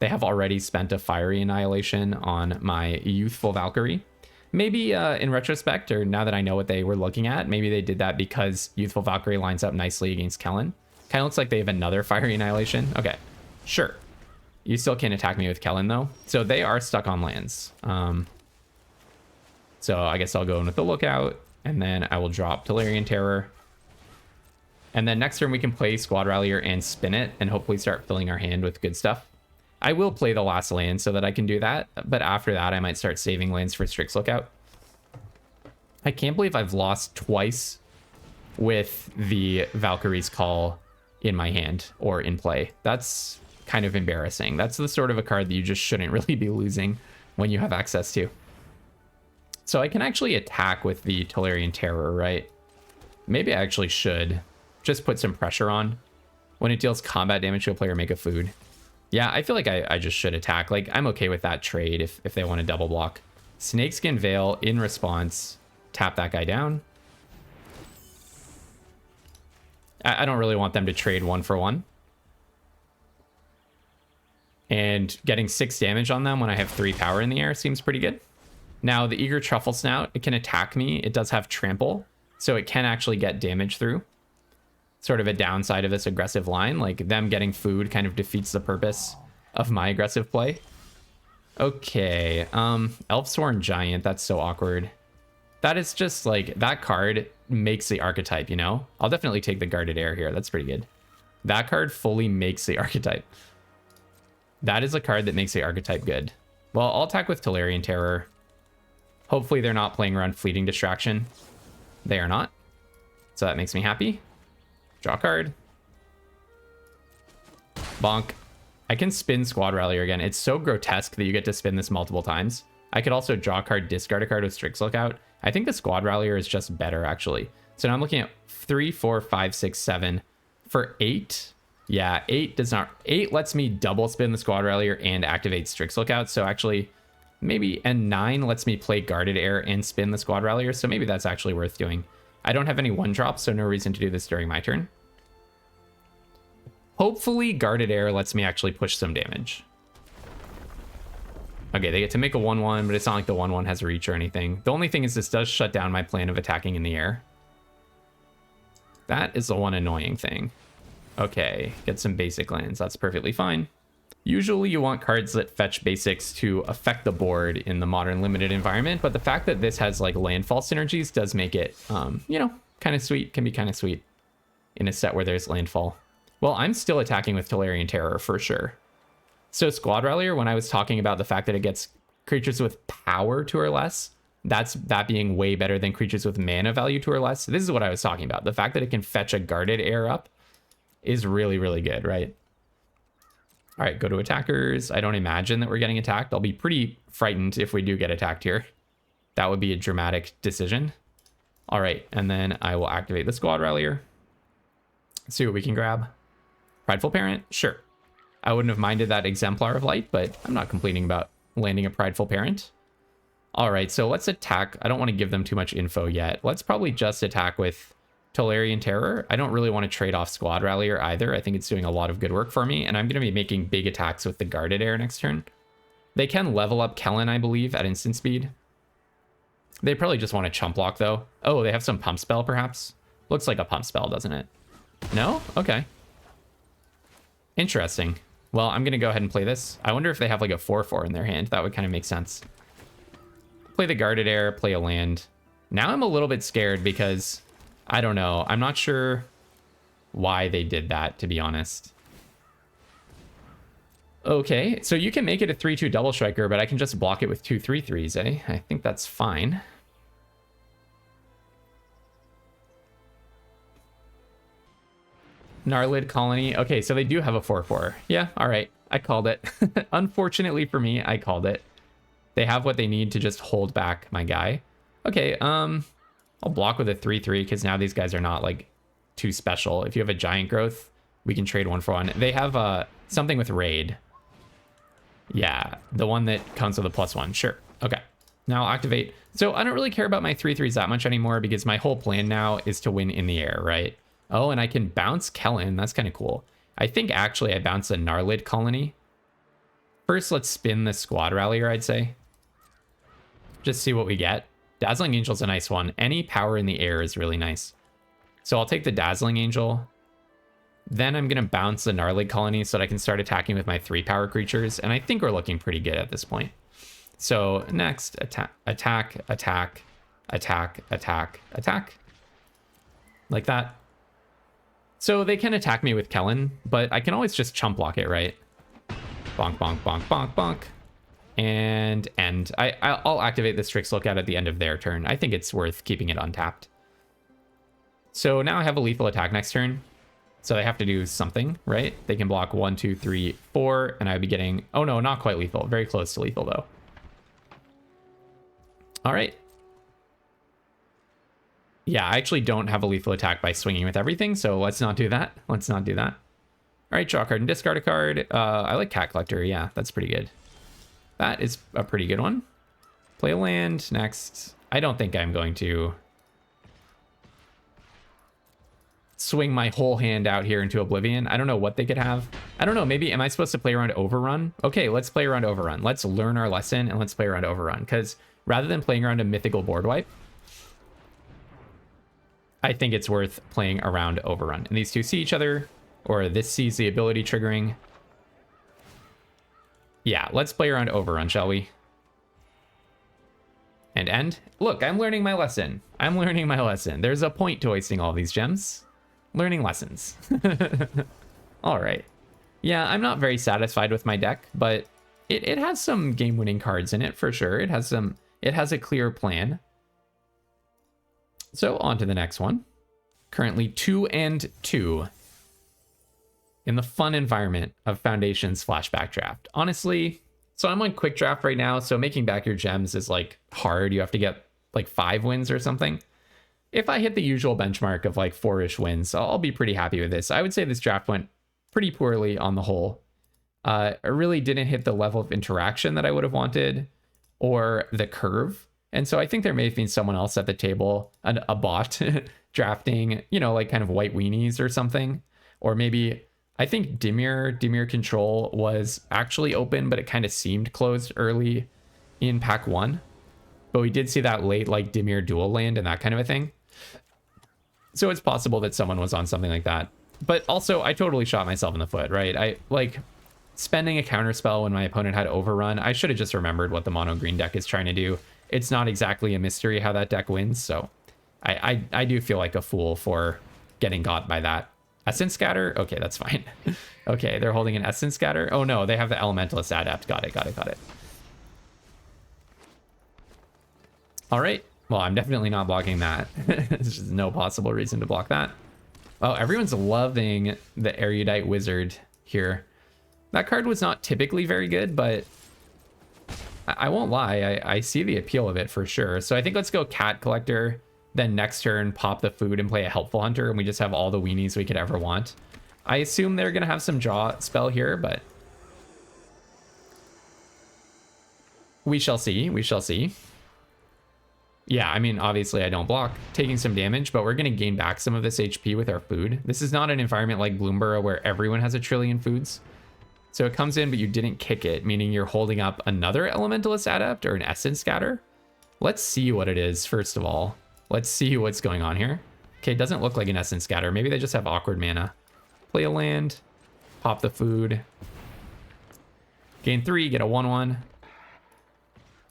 They have already spent a Fiery Annihilation on my Youthful Valkyrie. Maybe in retrospect, or now that I know what they were looking at, maybe they did that because Youthful Valkyrie lines up nicely against Kellen. Kind of looks like they have another Fiery Annihilation. Okay, sure. You still can't attack me with Kellen, though. So they are stuck on lands. So I guess I'll go in with the Lookout, and then I will drop Tolarian Terror. And then next turn we can play Squad Rallier and spin it, and hopefully start filling our hand with good stuff. I will play the last land so that I can do that, but after that I might start saving lands for Strix Lookout. I can't believe I've lost twice with the Valkyrie's Call in my hand or in play. That's kind of embarrassing. That's the sort of a card that you just shouldn't really be losing when you have access to. So I can actually attack with the Tolarian Terror, right? Maybe I actually should just put some pressure on. When it deals combat damage to a player, make a food. Yeah, I feel like I just should attack. Like, I'm okay with that trade if they want to double block. Snakeskin Veil in response. Tap that guy down. I don't really want them to trade 1-for-1. And getting 6 damage on them when I have 3 power in the air seems pretty good. Now, the Eager Truffle Snout, it can attack me. It does have trample, so it can actually get damage through. Sort of a downside of this aggressive line. Like, them getting food kind of defeats the purpose of my aggressive play. Okay, Elfsworn Giant, that's so awkward. That is just, like, that card makes the archetype, you know? I'll definitely take the Guarded Air here. That's pretty good. That card fully makes the archetype. That is a card that makes the archetype good. Well, I'll attack with Tolarian Terror. Hopefully they're not playing around Fleeting Distraction. They are not. So that makes me happy. Draw a card. Bonk. I can spin Squad Rallier again. It's so grotesque that you get to spin this multiple times. I could also draw a card, discard a card with Strix Lookout. I think the Squad Rallier is just better, actually. So now I'm looking at 3, 4, 5, 6, 7. For 8, yeah, 8 does not... 8 lets me double spin the Squad Rallier and activate Strix Lookout. So actually, maybe... And 9 lets me play Guarded Air and spin the Squad Rallier. So maybe that's actually worth doing. I don't have any 1-drops, so no reason to do this during my turn. Hopefully, Guarded Air lets me actually push some damage. Okay, they get to make a 1-1, but it's not like the 1-1 has reach or anything. The only thing is this does shut down my plan of attacking in the air. That is the one annoying thing. Okay, get some basic lands. That's perfectly fine. Usually you want cards that fetch basics to affect the board in the modern limited environment, but the fact that this has like landfall synergies does make it, you know, kind of sweet. Can be kind of sweet in a set where there's landfall. Well, I'm still attacking with Tolarian Terror for sure. So Squad Rallier, when I was talking about the fact that it gets creatures with power 2 or less, that being way better than creatures with mana value 2 or less. This is what I was talking about. The fact that it can fetch a Guarded Air up is really, really good, right? All right, go to attackers. I don't imagine that we're getting attacked. I'll be pretty frightened if we do get attacked here. That would be a dramatic decision. All right, and then I will activate the Squad Rallier. See what we can grab. Prideful Parent, sure. I wouldn't have minded that Exemplar of Light, but I'm not complaining about landing a Prideful Parent. All right, so let's attack. I don't want to give them too much info yet. Let's probably just attack with Tolarian Terror. I don't really want to trade off Squad Rallier either. I think it's doing a lot of good work for me, and I'm going to be making big attacks with the Guarded Air next turn. They can level up Kellen, I believe, at instant speed. They probably just want to chump block, though. Oh, they have some Pump Spell, perhaps? Looks like a Pump Spell, doesn't it? No? Okay. Interesting. Well, I'm going to go ahead and play this. I wonder if they have like a 4/4 in their hand. That would kind of make sense. Play the Guarded Air, play a land. Now I'm a little bit scared because, I don't know. I'm not sure why they did that, to be honest. Okay, so you can make it a 3/2 double striker, but I can just block it with 2 3/3s, eh? I think that's fine. Gnarlid Colony. Okay, so they do have a 4/4. Yeah, all right. I called it. Unfortunately for me, I called it. They have what they need to just hold back my guy. Okay, I'll block with a 3/3 because now these guys are not like too special. If you have a Giant Growth, we can trade 1-for-1. They have something with Raid. Yeah, the one that comes with a +1. Sure. Okay. Now I'll activate. So I don't really care about my 3/3s that much anymore because my whole plan now is to win in the air, right? Oh, and I can bounce Kellen. That's kind of cool. I think actually I bounce a Gnarlid Colony. First, let's spin the Squad Rallier, I'd say. Just see what we get. Dazzling Angel's a nice one. Any power in the air is really nice. So I'll take the Dazzling Angel. Then I'm going to bounce the Gnarlid Colony so that I can start attacking with my 3-power creatures. And I think we're looking pretty good at this point. So next, attack, attack, attack, attack, attack, attack. Like that. So they can attack me with Kellen, but I can always just chump block it, right? Bonk, bonk, bonk, bonk, bonk. And end. I'll activate the Strix Lookout at the end of their turn. I think it's worth keeping it untapped. So now I have a lethal attack next turn. So they have to do something, right? They can block 1, 2, 3, 4, and I'd be getting... Oh no, not quite lethal. Very close to lethal, though. All right. Yeah, I actually don't have a lethal attack by swinging with everything, so let's not do that. Let's not do that. All right, draw a card and discard a card. I like Cat Collector. Yeah, that's pretty good. That is a pretty good one. Play a land next. I don't think I'm going to swing my whole hand out here into Oblivion. I don't know what they could have. I don't know. Maybe am I supposed to play around Overrun? Okay, let's play around Overrun. Let's learn our lesson and let's play around Overrun. Because rather than playing around a mythical board wipe, I think it's worth playing around Overrun. And these two see each other, or this sees the ability triggering. Yeah, let's play around Overrun, shall we? And end. Look, I'm learning my lesson. I'm learning my lesson. There's a point to wasting all these gems. Learning lessons. All right. Yeah, I'm not very satisfied with my deck, but it has some game-winning cards in it for sure. It has a clear plan. So on to the next one. Currently 2-2 in the fun environment of Foundations flashback draft. Honestly, so I'm on quick draft right now, so making back your gems is like hard. You have to get like 5 wins or something. If I hit the usual benchmark of like 4-ish wins, I'll be pretty happy with this. I would say this draft went pretty poorly on the whole. I really didn't hit the level of interaction that I would have wanted or the curve. And so I think there may have been someone else at the table, a bot drafting, you know, like kind of white weenies or something. Or maybe I think Dimir Control was actually open, but it kind of seemed closed early in pack 1. But we did see that late like Dimir dual land and that kind of a thing. So it's possible that someone was on something like that. But also, I totally shot myself in the foot, right? I like spending a counter spell when my opponent had Overrun. I should have just remembered what the mono green deck is trying to do. It's not exactly a mystery how that deck wins, so I do feel like a fool for getting got by that. Essence Scatter? Okay, that's fine. Okay, they're holding an Essence Scatter. Oh no, they have the Elementalist Adept. Got it. All right. Well, I'm definitely not blocking that. There's just no possible reason to block that. Oh, everyone's loving the Erudite Wizard here. That card was not typically very good, but I won't lie. I see the appeal of it for sure. So I think let's go Cat Collector. Then next turn, pop the food and play a Helpful Hunter, and we just have all the weenies we could ever want. I assume they're going to have some draw spell here, but we shall see. We shall see. Yeah, I mean, obviously I don't block, taking some damage, but we're going to gain back some of this HP with our food. This is not an environment like Bloomborough where everyone has a trillion foods. So it comes in, but you didn't kick it, meaning you're holding up another Elementalist Adept or an Essence Scatter. Let's see what it is, first of all. Let's see what's going on here. Okay, it doesn't look like an Essence Scatter. Maybe they just have awkward mana. Play a land, pop the food. Gain 3, get a 1/1.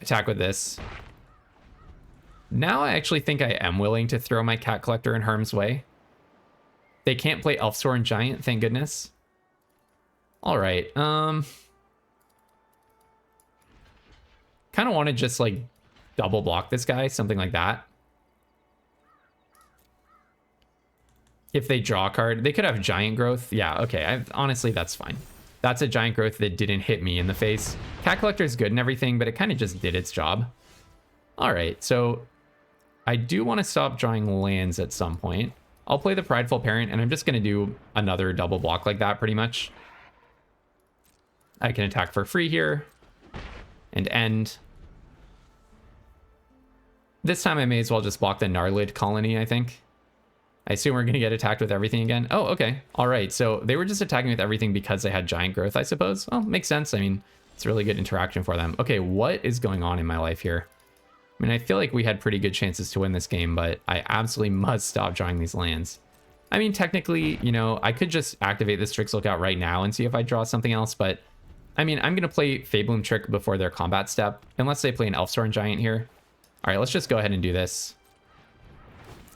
Attack with this. Now I actually think I am willing to throw my Cat Collector in harm's way. They can't play Elfstorn Giant, thank goodness. All right. Kind of want to just like double block this guy, something like that. If they draw a card, they could have Giant Growth. Yeah, okay. Honestly, that's fine. That's a Giant Growth that didn't hit me in the face. Cat Collector is good and everything, but it kind of just did its job. All right, so I do want to stop drawing lands at some point. I'll play the Prideful Parent, and I'm just going to do another double block like that, pretty much. I can attack for free here and end. This time I may as well just block the Gnarlid Colony, I think. I assume we're going to get attacked with everything again. Oh, okay. All right, so they were just attacking with everything because they had Giant Growth, I suppose. Oh, makes sense. I mean, it's really good interaction for them. Okay, what is going on in my life here? I mean, I feel like we had pretty good chances to win this game, but I absolutely must stop drawing these lands. I mean, technically, you know, I could just activate this Tricks Lookout right now and see if I draw something else, but I mean, I'm going to play Fabloom Trick before their combat step, unless they play an Elfstorn Giant here. All right, let's just go ahead and do this.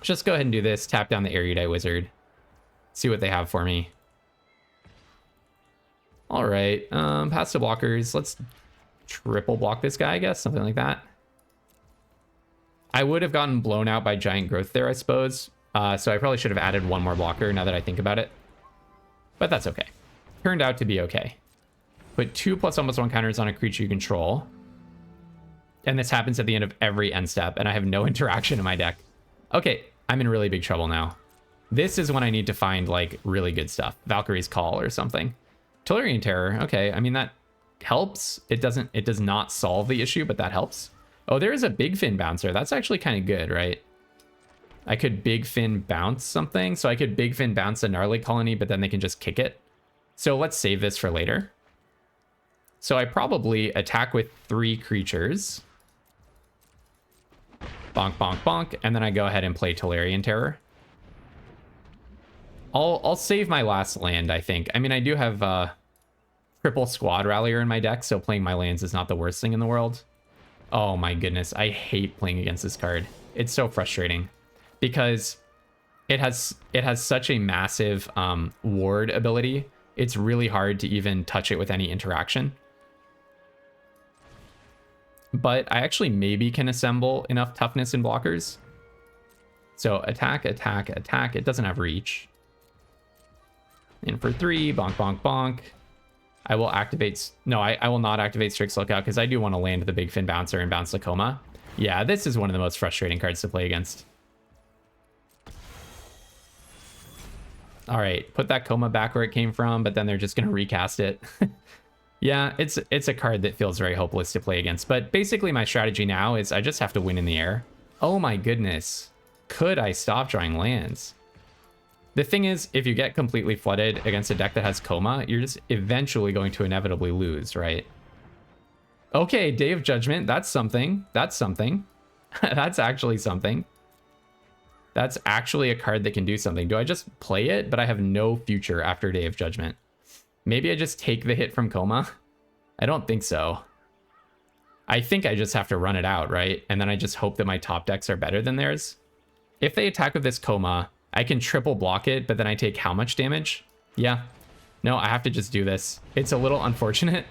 Just go ahead and do this, tap down the Erudite Wizard, see what they have for me. All right, pass to blockers. Let's triple block this guy, I guess, something like that. I would have gotten blown out by Giant Growth there, I suppose. So I probably should have added one more blocker now that I think about it. But that's okay. Turned out to be okay. Put 2+1/+1 counters on a creature you control. And this happens at the end of every end step, and I have no interaction in my deck. Okay, I'm in really big trouble now. This is when I need to find like really good stuff. Valkyrie's Call or something. Tolarian Terror. Okay, I mean that helps. It does not solve the issue, but that helps. Oh, there is a Big Fin Bouncer. That's actually kind of good, right? I could Big Fin bounce something. So I could Big Fin bounce a Gnarly Colony, but then they can just kick it. So let's save this for later. So I probably attack with 3 creatures. Bonk, bonk, bonk. And then I go ahead and play Tolarian Terror. I'll save my last land, I think. I mean, I do have triple Squad Rallier in my deck, so playing my lands is not the worst thing in the world. Oh my goodness, I hate playing against this card. It's so frustrating because it has such a massive ward ability. It's really hard to even touch it with any interaction. But I actually maybe can assemble enough toughness and blockers. So attack, attack, attack. It doesn't have reach. In for 3, bonk, bonk, bonk. I will activate... No, I will not activate Strix Lookout because I do want to land the Big Fin Bouncer and bounce the Coma. Yeah, this is one of the most frustrating cards to play against. All right, put that Coma back where it came from, but then they're just going to recast it. Yeah, it's a card that feels very hopeless to play against. But basically my strategy now is I just have to win in the air. Oh my goodness. Could I stop drawing lands? The thing is, if you get completely flooded against a deck that has Coma, you're just eventually going to inevitably lose, right? Okay, Day of Judgment. That's something. That's something. That's actually something. That's actually a card that can do something. Do I just play it, but I have no future after Day of Judgment? Maybe I just take the hit from Coma? I don't think so. I think I just have to run it out, right? And then I just hope that my top decks are better than theirs. If they attack with this Coma, I can triple block it, but then I take how much damage? Yeah. No, I have to just do this. It's a little unfortunate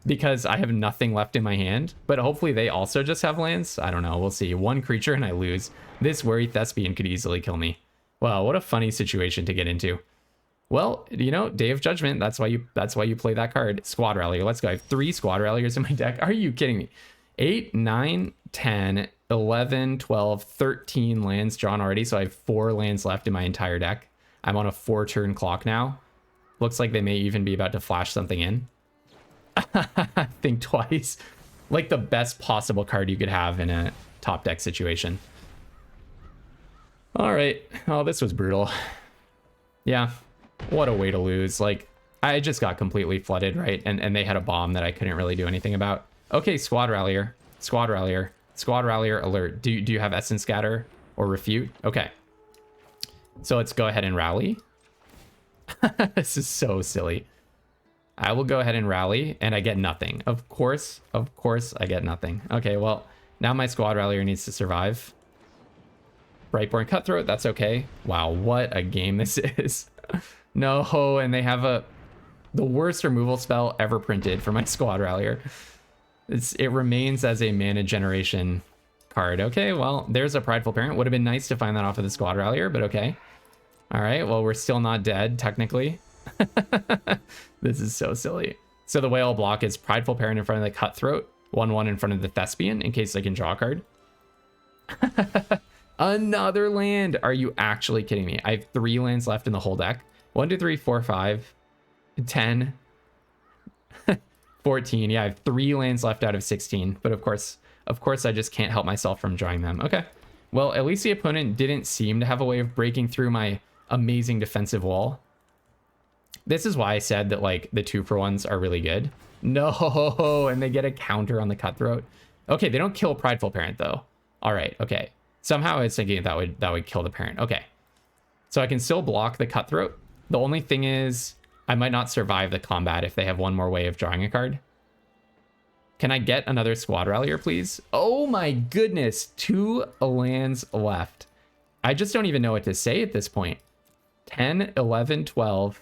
because I have nothing left in my hand, but hopefully they also just have lands. I don't know. We'll see. 1 creature and I lose. This Worry Thespian could easily kill me. Wow, what a funny situation to get into. Well, you know, Day of Judgment, that's why you play that card. Squad Rallier, let's go. I have 3 Squad Ralliers in my deck. Are you kidding me? 8, 9, 10, 11, 12, 13 lands drawn already, so I have 4 lands left in my entire deck. I'm on a 4-turn clock now. Looks like they may even be about to flash something in. Think twice. Like the best possible card you could have in a top deck situation. All right. Oh, this was brutal. Yeah. What a way to lose. Like, I just got completely flooded, right? And they had a bomb that I couldn't really do anything about. Okay, Squad Rallier. Squad Rallier. Squad Rallier alert. Do you have Essence Scatter or Refute? Okay. So let's go ahead and rally. This is so silly. I will go ahead and rally, and I get nothing. Of course, I get nothing. Okay, well, now my Squad Rallier needs to survive. Brightborn Cutthroat, that's okay. Wow, what a game this is. No, and they have the worst removal spell ever printed for my Squad Rallier. It remains as a mana generation card. Okay, well, there's a Prideful Parent. Would have been nice to find that off of the Squad Rallier, but okay. All right, well, we're still not dead, technically. This is so silly. So the way I'll block is Prideful Parent in front of the Cutthroat, 1/1 in front of the Thespian, in case I can draw a card. Another land. Are you actually kidding me? I have 3 lands left in the whole deck. 1, 2, 3, 4, 5, 10, 14. Yeah, I have 3 lands left out of 16. But of course, I just can't help myself from drawing them. Okay. Well, at least the opponent didn't seem to have a way of breaking through my amazing defensive wall. This is why I said that, like, the 2-for-1s are really good. No, and they get a counter on the Cutthroat. Okay, they don't kill Prideful Parent, though. All right, okay. Somehow I was thinking that would kill the parent. Okay. So I can still block the Cutthroat. The only thing is I might not survive the combat if they have one more way of drawing a card. Can I get another Squad Rallier, please? Oh my goodness. 2 lands left. I just don't even know what to say at this point. 10, 11, 12,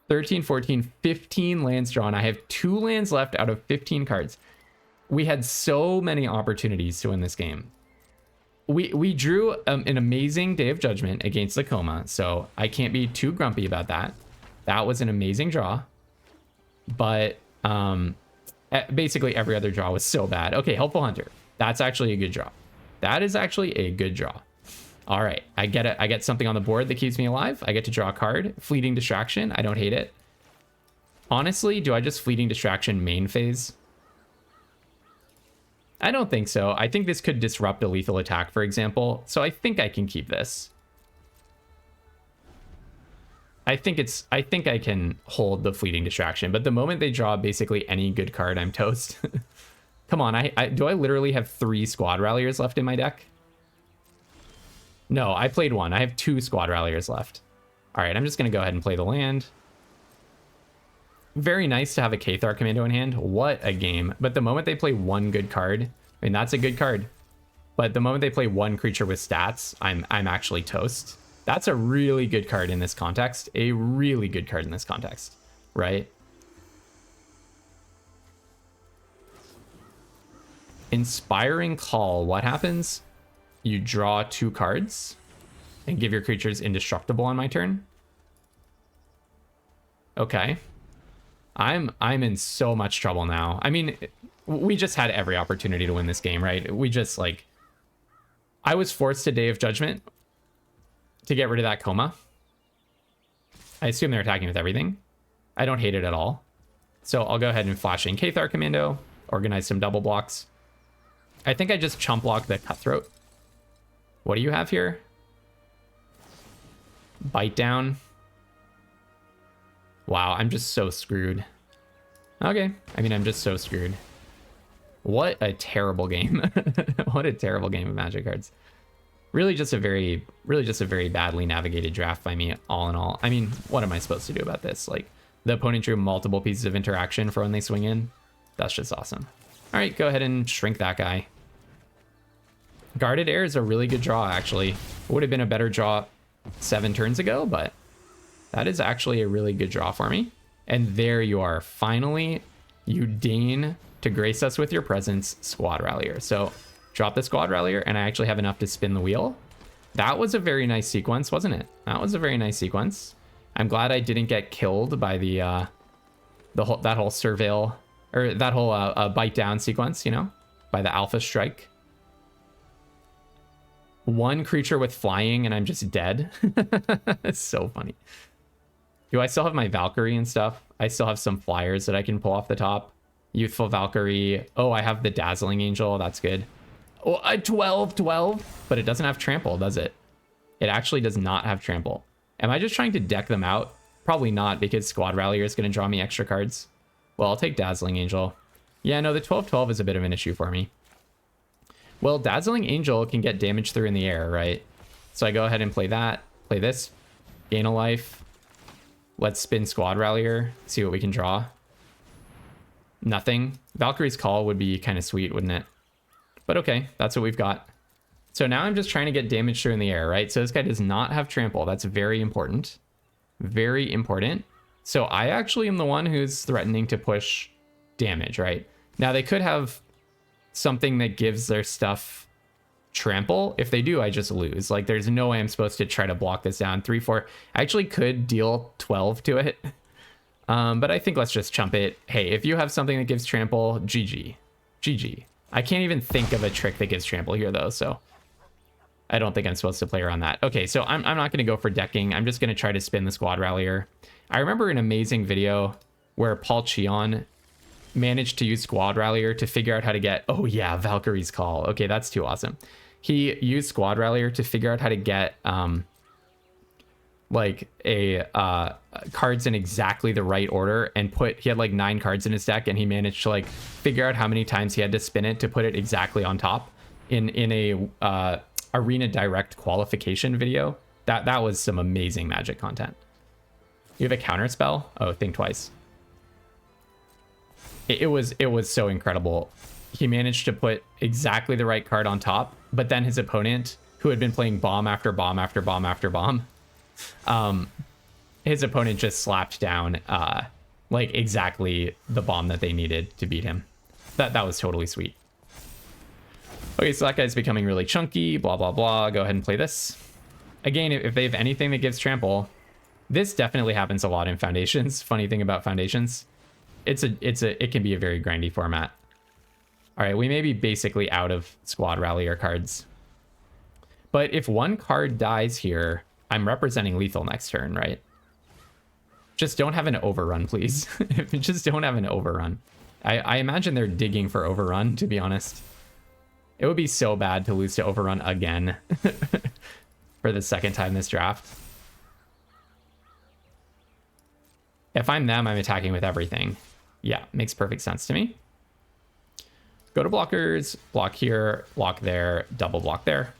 13, 14, 15 lands drawn. I have 2 lands left out of 15 cards. We had so many opportunities to win this game. We drew an amazing Day of Judgment against the Coma, so I can't be too grumpy about that. That was an amazing draw, but basically every other draw was so bad. Okay, Helpful Hunter. That's actually a good draw. That is actually a good draw. All right, I get something on the board that keeps me alive. I get to draw a card. Fleeting Distraction. I don't hate it. Honestly, do I just Fleeting Distraction main phase? I don't think so. I think this could disrupt a lethal attack, for example. So I think I can keep this. I think I can hold the Fleeting Distraction, but the moment they draw basically any good card, I'm toast. Come on, do I literally have 3 Squad Ralliers left in my deck? No, I played 1. I have 2 Squad Ralliers left. All right, I'm just going to go ahead and play the land. Very nice to have a Cathar Commando in hand. What a game. But the moment they play 1 good card, I mean, that's a good card. But the moment they play 1 creature with stats, I'm actually toast. That's a really good card in this context. A really good card in this context, right? Inspiring Call. What happens? You draw 2 cards and give your creatures indestructible on my turn. Okay. I'm in so much trouble now. I mean, we just had every opportunity to win this game, right? We just like... I was forced to Day of Judgment to get rid of that Coma. I assume they're attacking with everything. I don't hate it at all. So I'll go ahead and flash in Cathar Commando, organize some double blocks. I think I just chump block the Cutthroat. What do you have here? Bite Down. Wow, I'm just so screwed. Okay, I mean, I'm just so screwed. What a terrible game. What a terrible game of Magic cards. Really just a very badly navigated draft by me, all in all. I mean, what am I supposed to do about this? Like, the opponent drew multiple pieces of interaction for when they swing in. That's just awesome. All right, go ahead and shrink that guy. Guarded Air is a really good draw, actually. Would have been a better draw 7 turns ago, but that is actually a really good draw for me. And there you are. Finally, you deign to grace us with your presence, Squad Rallier. So drop the Squad Rallier, and I actually have enough to spin the wheel. That was a very nice sequence, wasn't it? That was a very nice sequence. I'm glad I didn't get killed by that whole surveil, or that whole bite down sequence, you know, by the Alpha Strike. 1 creature with flying and I'm just dead. It's so funny. Do I still have my Valkyrie and stuff? I still have some flyers that I can pull off the top. Youthful Valkyrie. Oh, I have the Dazzling Angel. That's good. Oh, a 12. But it doesn't have trample, does it? It actually does not have trample. Am I just trying to deck them out? Probably not, because Squad Rallier is going to draw me extra cards. Well, I'll take Dazzling Angel. Yeah, no, the 12/12 is a bit of an issue for me. Well, Dazzling Angel can get damage through in the air, right? So I go ahead and play that. Play this. Gain a life. Let's spin Squad Rallier. See what we can draw. Nothing. Valkyrie's Call would be kind of sweet, wouldn't it? But okay, that's what we've got. So now I'm just trying to get damage through in the air, right? So this guy does not have trample. That's very important. Very important. So I actually am the one who's threatening to push damage, right? Now they could have something that gives their stuff trample. If they do, I just lose. Like, there's no way I'm supposed to try to block this down. 3/4. I actually could deal 12 to it. But I think let's just chump it. Hey, if you have something that gives trample, GG. GG. I can't even think of a trick that gives trample here, though, so I don't think I'm supposed to play around that. Okay, so I'm not going to go for decking. I'm just going to try to spin the Squad Rallier. I remember an amazing video where Paul Cheon managed to use Squad Rallier to figure out how to get... Oh, yeah, Valkyrie's Call. Okay, that's too awesome. He used Squad Rallier to figure out how to get... cards in exactly the right order, and he had like 9 cards in his deck, and he managed to like figure out how many times he had to spin it to put it exactly on top in a Arena Direct qualification video. That was some amazing Magic content. You have a counter spell? Oh, think twice. It was so incredible. He managed to put exactly the right card on top, but then his opponent, who had been playing bomb after bomb after bomb after bomb, his opponent just slapped down like exactly the bomb that they needed to beat him. That was totally sweet. Okay, so that guy's becoming really chunky, blah blah blah. Go ahead and play this. Again, if they have anything that gives trample, this definitely happens a lot in Foundations. Funny thing about Foundations, it can be a very grindy format. All right, we may be basically out of Squad Rallier cards. But if one card dies here, I'm representing lethal next turn, right? Just don't have an overrun, please. Just don't have an overrun. I imagine they're digging for overrun, to be honest. It would be so bad to lose to overrun again for the second time this draft. If I'm them, I'm attacking with everything. Yeah, makes perfect sense to me. Go to blockers, block here, block there, double block there.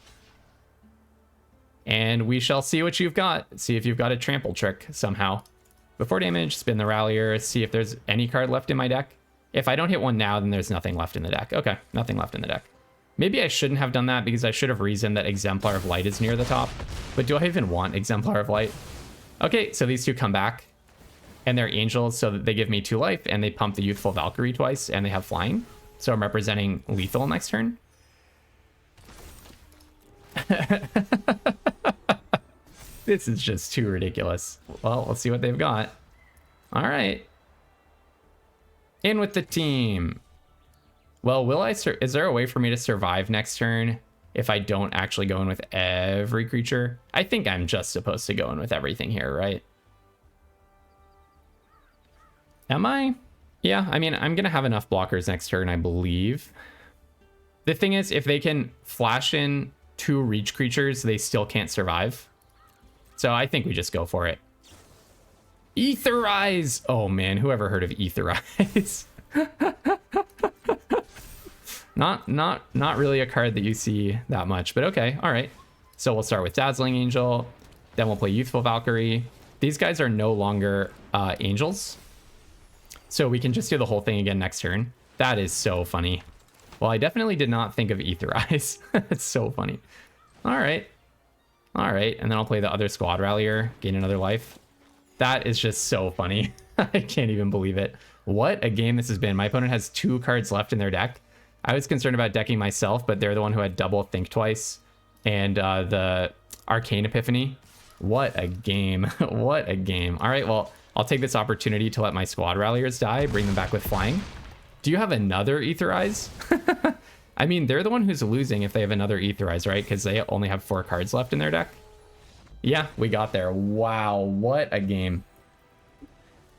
And we shall see what you've got. See if you've got a trample trick somehow. Before damage, spin the Rallier, see if there's any card left in my deck. If I don't hit one now, then there's nothing left in the deck. Okay, nothing left in the deck. Maybe I shouldn't have done that because I should have reasoned that Exemplar of Light is near the top. But do I even want Exemplar of Light? Okay, so these two come back. And they're angels, so that they give me 2 life, and they pump the Youthful Valkyrie twice, and they have flying. So I'm representing lethal next turn. This is just too ridiculous. Well, let's see what they've got. All right. In with the team. Well, will I? Is there a way for me to survive next turn if I don't actually go in with every creature? I think I'm just supposed to go in with everything here, right? Am I? Yeah, I mean, I'm going to have enough blockers next turn, I believe. The thing is, if they can flash in 2 reach creatures, they still can't survive. So I think we just go for it. Aetherize! Oh man, whoever heard of Aetherize? Not really a card that you see that much, but okay, all right. So we'll start with Dazzling Angel, then we'll play Youthful Valkyrie. These guys are no longer angels. So we can just do the whole thing again next turn. That is so funny. Well, I definitely did not think of Aetherize. It's so funny. All right. All right. And then I'll play the other Squad Rallier, gain another life. That is just so funny. I can't even believe it. What a game this has been. My opponent has 2 cards left in their deck. I was concerned about decking myself, but they're the one who had double Think Twice and the Arcane Epiphany. What a game. What a game. All right, well, I'll take this opportunity to let my Squad Ralliers die, bring them back with flying. Do you have another Aetherize? I mean, they're the one who's losing if they have another Aetherize, right? Because they only have 4 cards left in their deck. Yeah, we got there. Wow, what a game.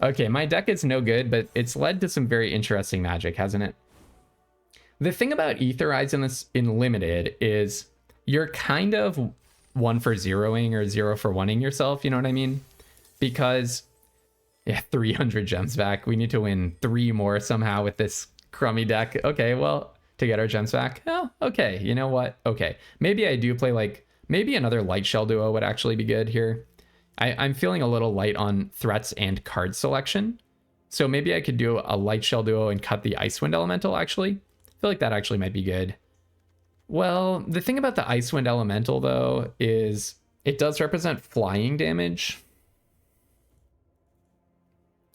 Okay, my deck is no good, but it's led to some very interesting magic, hasn't it? The thing about Aetherize in Limited is you're kind of 1 for 0ing or 0 for 1ing yourself, you know what I mean? Because, yeah, 300 gems back. We need to win 3 more somehow with this crummy deck. Okay, well, to get our gems back. Oh, okay, you know what? Okay, maybe I do play like, maybe another Light Shell Duo would actually be good here. I'm feeling a little light on threats and card selection. So maybe I could do a Light Shell Duo and cut the Icewind Elemental, actually. I feel like that actually might be good. Well, the thing about the Icewind Elemental, though, is it does represent flying damage.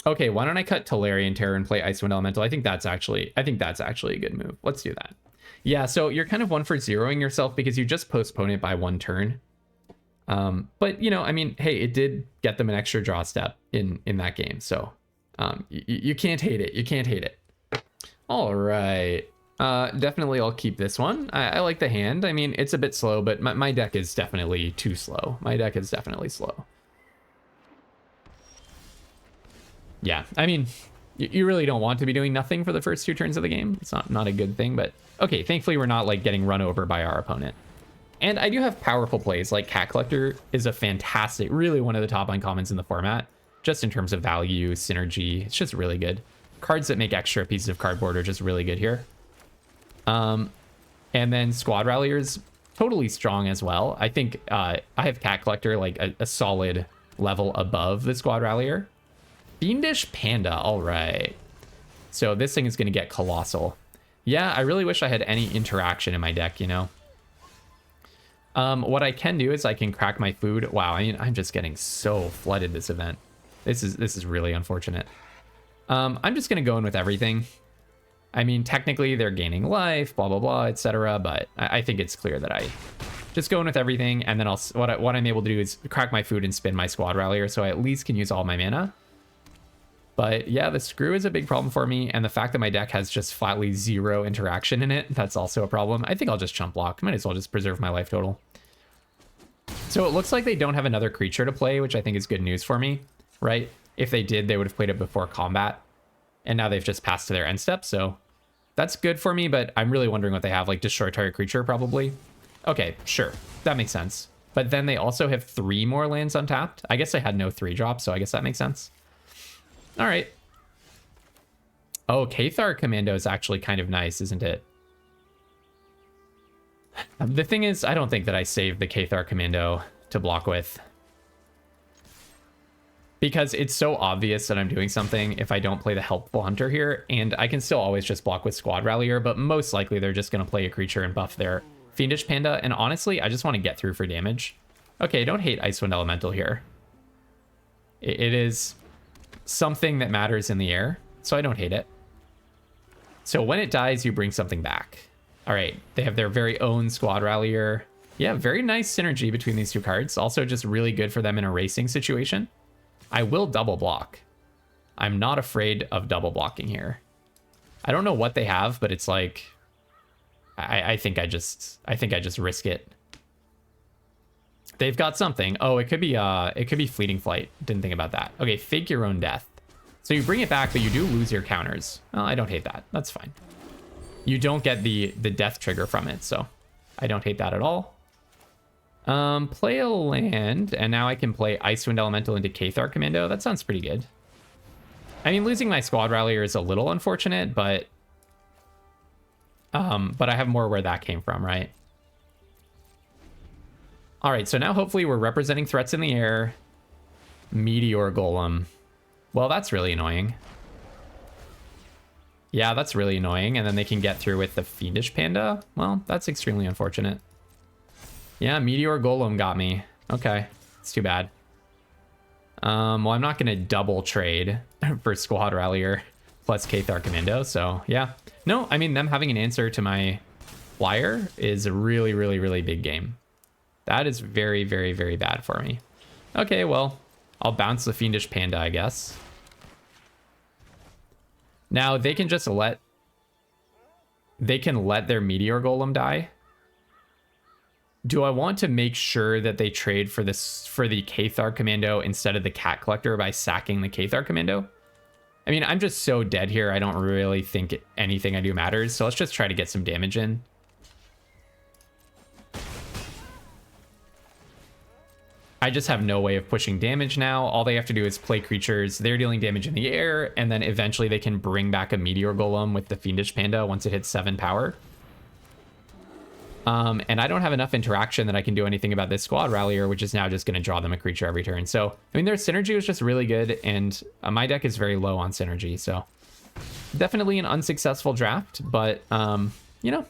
Okay, why don't I cut Tolarian Terror and play Icewind Elemental? I think that's actually a good move. Let's do that. Yeah, so you're kind of 1 for 0ing yourself because you just postpone it by 1 turn. But, you know, I mean, hey, it did get them an extra draw step in that game. So you can't hate it. You can't hate it. All right. Definitely I'll keep this one. I like the hand. I mean, it's a bit slow, but my deck is definitely too slow. My deck is definitely slow. Yeah, I mean, you really don't want to be doing nothing for the first 2 turns of the game. It's not a good thing, but okay, thankfully we're not like getting run over by our opponent. And I do have powerful plays, like Cat Collector is a fantastic, really one of the top uncommons in the format, just in terms of value, synergy. It's just really good. Cards that make extra pieces of cardboard are just really good here. And then Squad Ralliers, totally strong as well. I think I have Cat Collector like a solid level above the Squad Rallier. Fiendish Panda, all right. So this thing is going to get colossal. Yeah, I really wish I had any interaction in my deck, you know. What I can do is I can crack my food. Wow, I mean, I'm just getting so flooded this event. This is really unfortunate. I'm just going to go in with everything. I mean, technically they're gaining life, blah, blah, blah, etc. But I think it's clear that I just go in with everything. And then what I'm able to do is crack my food and spin my Squad Rallier. So I at least can use all my mana. But yeah, the screw is a big problem for me. And the fact that my deck has just flatly 0 interaction in it, that's also a problem. I think I'll just chump block. Might as well just preserve my life total. So it looks like they don't have another creature to play, which I think is good news for me, right? If they did, they would have played it before combat. And now they've just passed to their end step, so that's good for me, but I'm really wondering what they have, like destroy target creature, probably. Okay, sure, that makes sense. But then they also have 3 more lands untapped. I guess I had no 3-drop, so I guess that makes sense. All right. Oh, Cathar Commando is actually kind of nice, isn't it? The thing is, I don't think that I saved the Cathar Commando to block with, because it's so obvious that I'm doing something if I don't play the Helpful Hunter here, and I can still always just block with Squad Rallier, but most likely they're just going to play a creature and buff their Fiendish Panda, and honestly, I just want to get through for damage. Okay, don't hate Icewind Elemental here. It is something that matters in the air, so I don't hate it. So when it dies, you bring something back. All right, they have their very own Squad Rallier. Yeah, very nice synergy between these 2 cards. Also just really good for them in a racing situation. I will double block. I'm not afraid of double blocking here. I don't know what they have, but it's like I think I just risk it. They've got something. Oh, it could be Fleeting Flight. Didn't think about that. Okay, Fake Your Own Death. So you bring it back, but you do lose your counters. Well, I don't hate that. That's fine. You don't get the death trigger from it, so I don't hate that at all. Play a land, and now I can play Icewind Elemental into Cathar Commando. That sounds pretty good. I mean, losing my Squad Rallier is a little unfortunate, but I have more where that came from, right? All right, so now hopefully we're representing threats in the air. Meteor Golem. Well, that's really annoying. Yeah, that's really annoying. And then they can get through with the Fiendish Panda. Well, that's extremely unfortunate. Yeah, Meteor Golem got me. Okay, it's too bad. Well, I'm not going to double trade for Squad Rallier plus Cathar Commando, so yeah. No, I mean, them having an answer to my flyer is a really, really, really big game. That is very, very, very bad for me. Okay, well, I'll bounce the Fiendish Panda, I guess. Now, they can just let their Meteor Golem die. Do I want to make sure that they trade for the Cathar Commando instead of the Cat Collector by sacking the Cathar Commando? I mean, I'm just so dead here, I don't really think anything I do matters, so let's just try to get some damage in. I just have no way of pushing damage now. All they have to do is play creatures. They're dealing damage in the air, and then eventually they can bring back a Meteor Golem with the Fiendish Panda once it hits 7 power. And I don't have enough interaction that I can do anything about this Squad Rallier, which is now just going to draw them a creature every turn. So, I mean, their synergy was just really good, and my deck is very low on synergy, so definitely an unsuccessful draft, but, you know,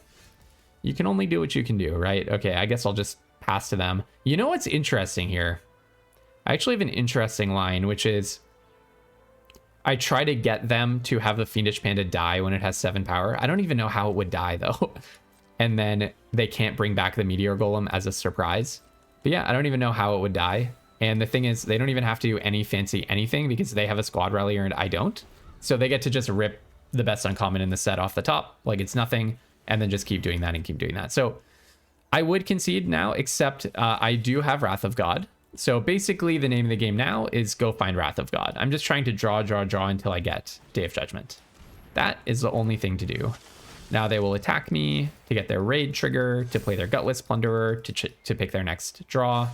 you can only do what you can do, right? Okay, I guess I'll just pass to them. You know what's interesting here? I actually have an interesting line, which is I try to get them to have the Fiendish Panda die when it has 7 power. I don't even know how it would die, though. And then they can't bring back the Meteor Golem as a surprise. But yeah, I don't even know how it would die. And the thing is, they don't even have to do any fancy anything because they have a Squad Rallier and I don't. So they get to just rip the best uncommon in the set off the top like it's nothing, and then just keep doing that and keep doing that. So I would concede now, except I do have Wrath of God. So basically the name of the game now is go find Wrath of God. I'm just trying to draw until I get Day of Judgment. That is the only thing to do. Now they will attack me to get their raid trigger, to play their Gutless Plunderer, to pick their next draw.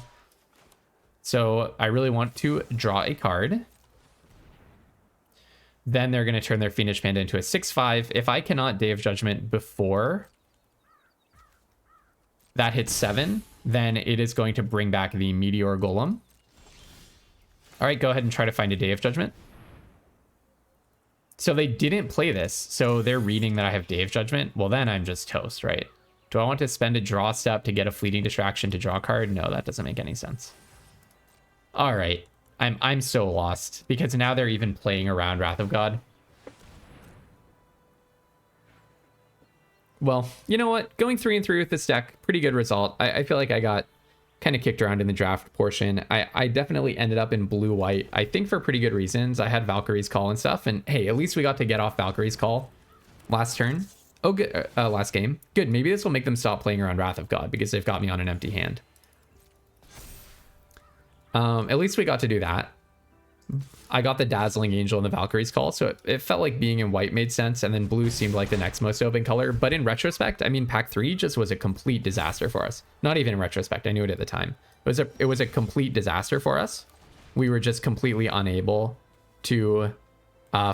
So I really want to draw a card. Then they're going to turn their Fiendish Panda into a 6/5. If I cannot Day of Judgment before that hits 7, then it is going to bring back the Meteor Golem. All right, go ahead and try to find a Day of Judgment. So they didn't play this, so they're reading that I have Day of Judgment. Well, then I'm just toast, right? Do I want to spend a draw step to get a fleeting distraction to draw a card? No, that doesn't make any sense. All right, I'm so lost because now they're even playing around Wrath of God. Well, you know what? Going 3-3 with this deck, pretty good result. I feel like I got kind of kicked around in the draft portion. I definitely ended up in blue-white, I think for pretty good reasons. I had Valkyrie's Call and stuff, and hey, at least we got to get off Valkyrie's Call last turn. Oh, good. Last game. Good, maybe this will make them stop playing around Wrath of God because they've got me on an empty hand. At least we got to do that. I got the Dazzling Angel and the Valkyrie's Call, so it felt like being in white made sense, and then blue seemed like the next most open color. But in retrospect, I mean, pack 3 just was a complete disaster for us. Not even in retrospect, I knew it at the time. It was a complete disaster for us. We were just completely unable to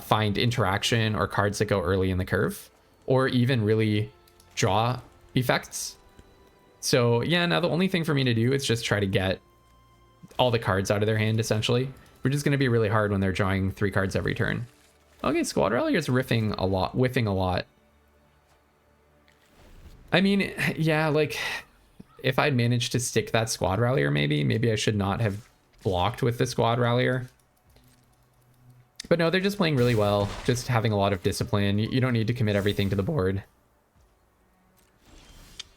find interaction or cards that go early in the curve, or even really draw effects. So yeah, now the only thing for me to do is just try to get all the cards out of their hand, essentially. Which is going to be really hard when they're drawing 3 cards every turn. Okay, Squad Rallier is whiffing a lot. I mean, yeah, like, if I'd managed to stick that Squad Rallier, maybe I should not have blocked with the Squad Rallier. But no, they're just playing really well, just having a lot of discipline. You don't need to commit everything to the board.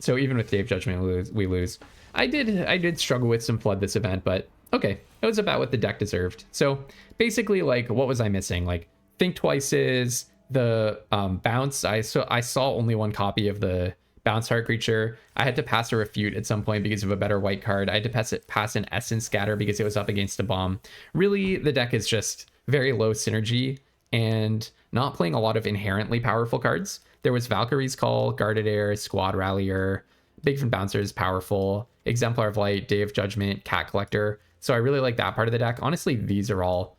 So even with Dave Judgment, we lose. I did struggle with some Flood this event, but okay, it was about what the deck deserved. So basically, like, what was I missing? Like, Think Twice's, the bounce. I saw only one copy of the bounce heart creature. I had to pass a refute at some point because of a better white card. I had to pass an Essence Scatter because it was up against a bomb. Really, the deck is just very low synergy and not playing a lot of inherently powerful cards. There was Valkyrie's Call, Guarded Air, Squad Rallier, Big Fin Bouncer is powerful, Exemplar of Light, Day of Judgment, Cat Collector. So I really like that part of the deck. Honestly, these are all,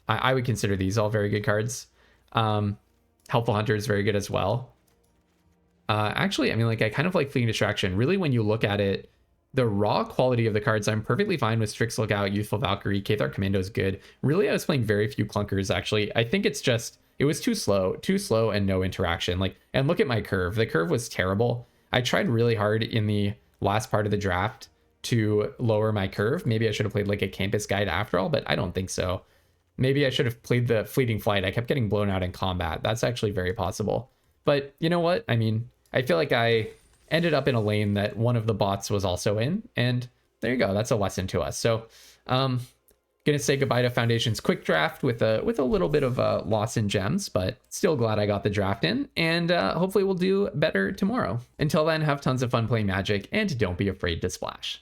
I would consider these all very good cards. Helpful Hunter is very good as well. Actually, I mean, like, I kind of like Fleeting Distraction. Really, when you look at it, the raw quality of the cards, I'm perfectly fine with Strix Lookout, Youthful Valkyrie, Cathar Commando is good. Really, I was playing very few clunkers, actually. I think it's just, it was too slow and no interaction. Like, and look at my curve. The curve was terrible. I tried really hard in the last part of the draft to lower my curve. Maybe I should have played like a Campus Guide after all, but I don't think so. Maybe I should have played the Fleeting Flight. I kept getting blown out in combat. That's actually very possible. But you know what? I mean, I feel like I ended up in a lane that one of the bots was also in, and there you go. That's a lesson to us. So gonna say goodbye to Foundations quick draft with a little bit of a loss in gems, but still glad I got the draft in, and hopefully we'll do better tomorrow. Until then, have tons of fun playing Magic, and don't be afraid to splash.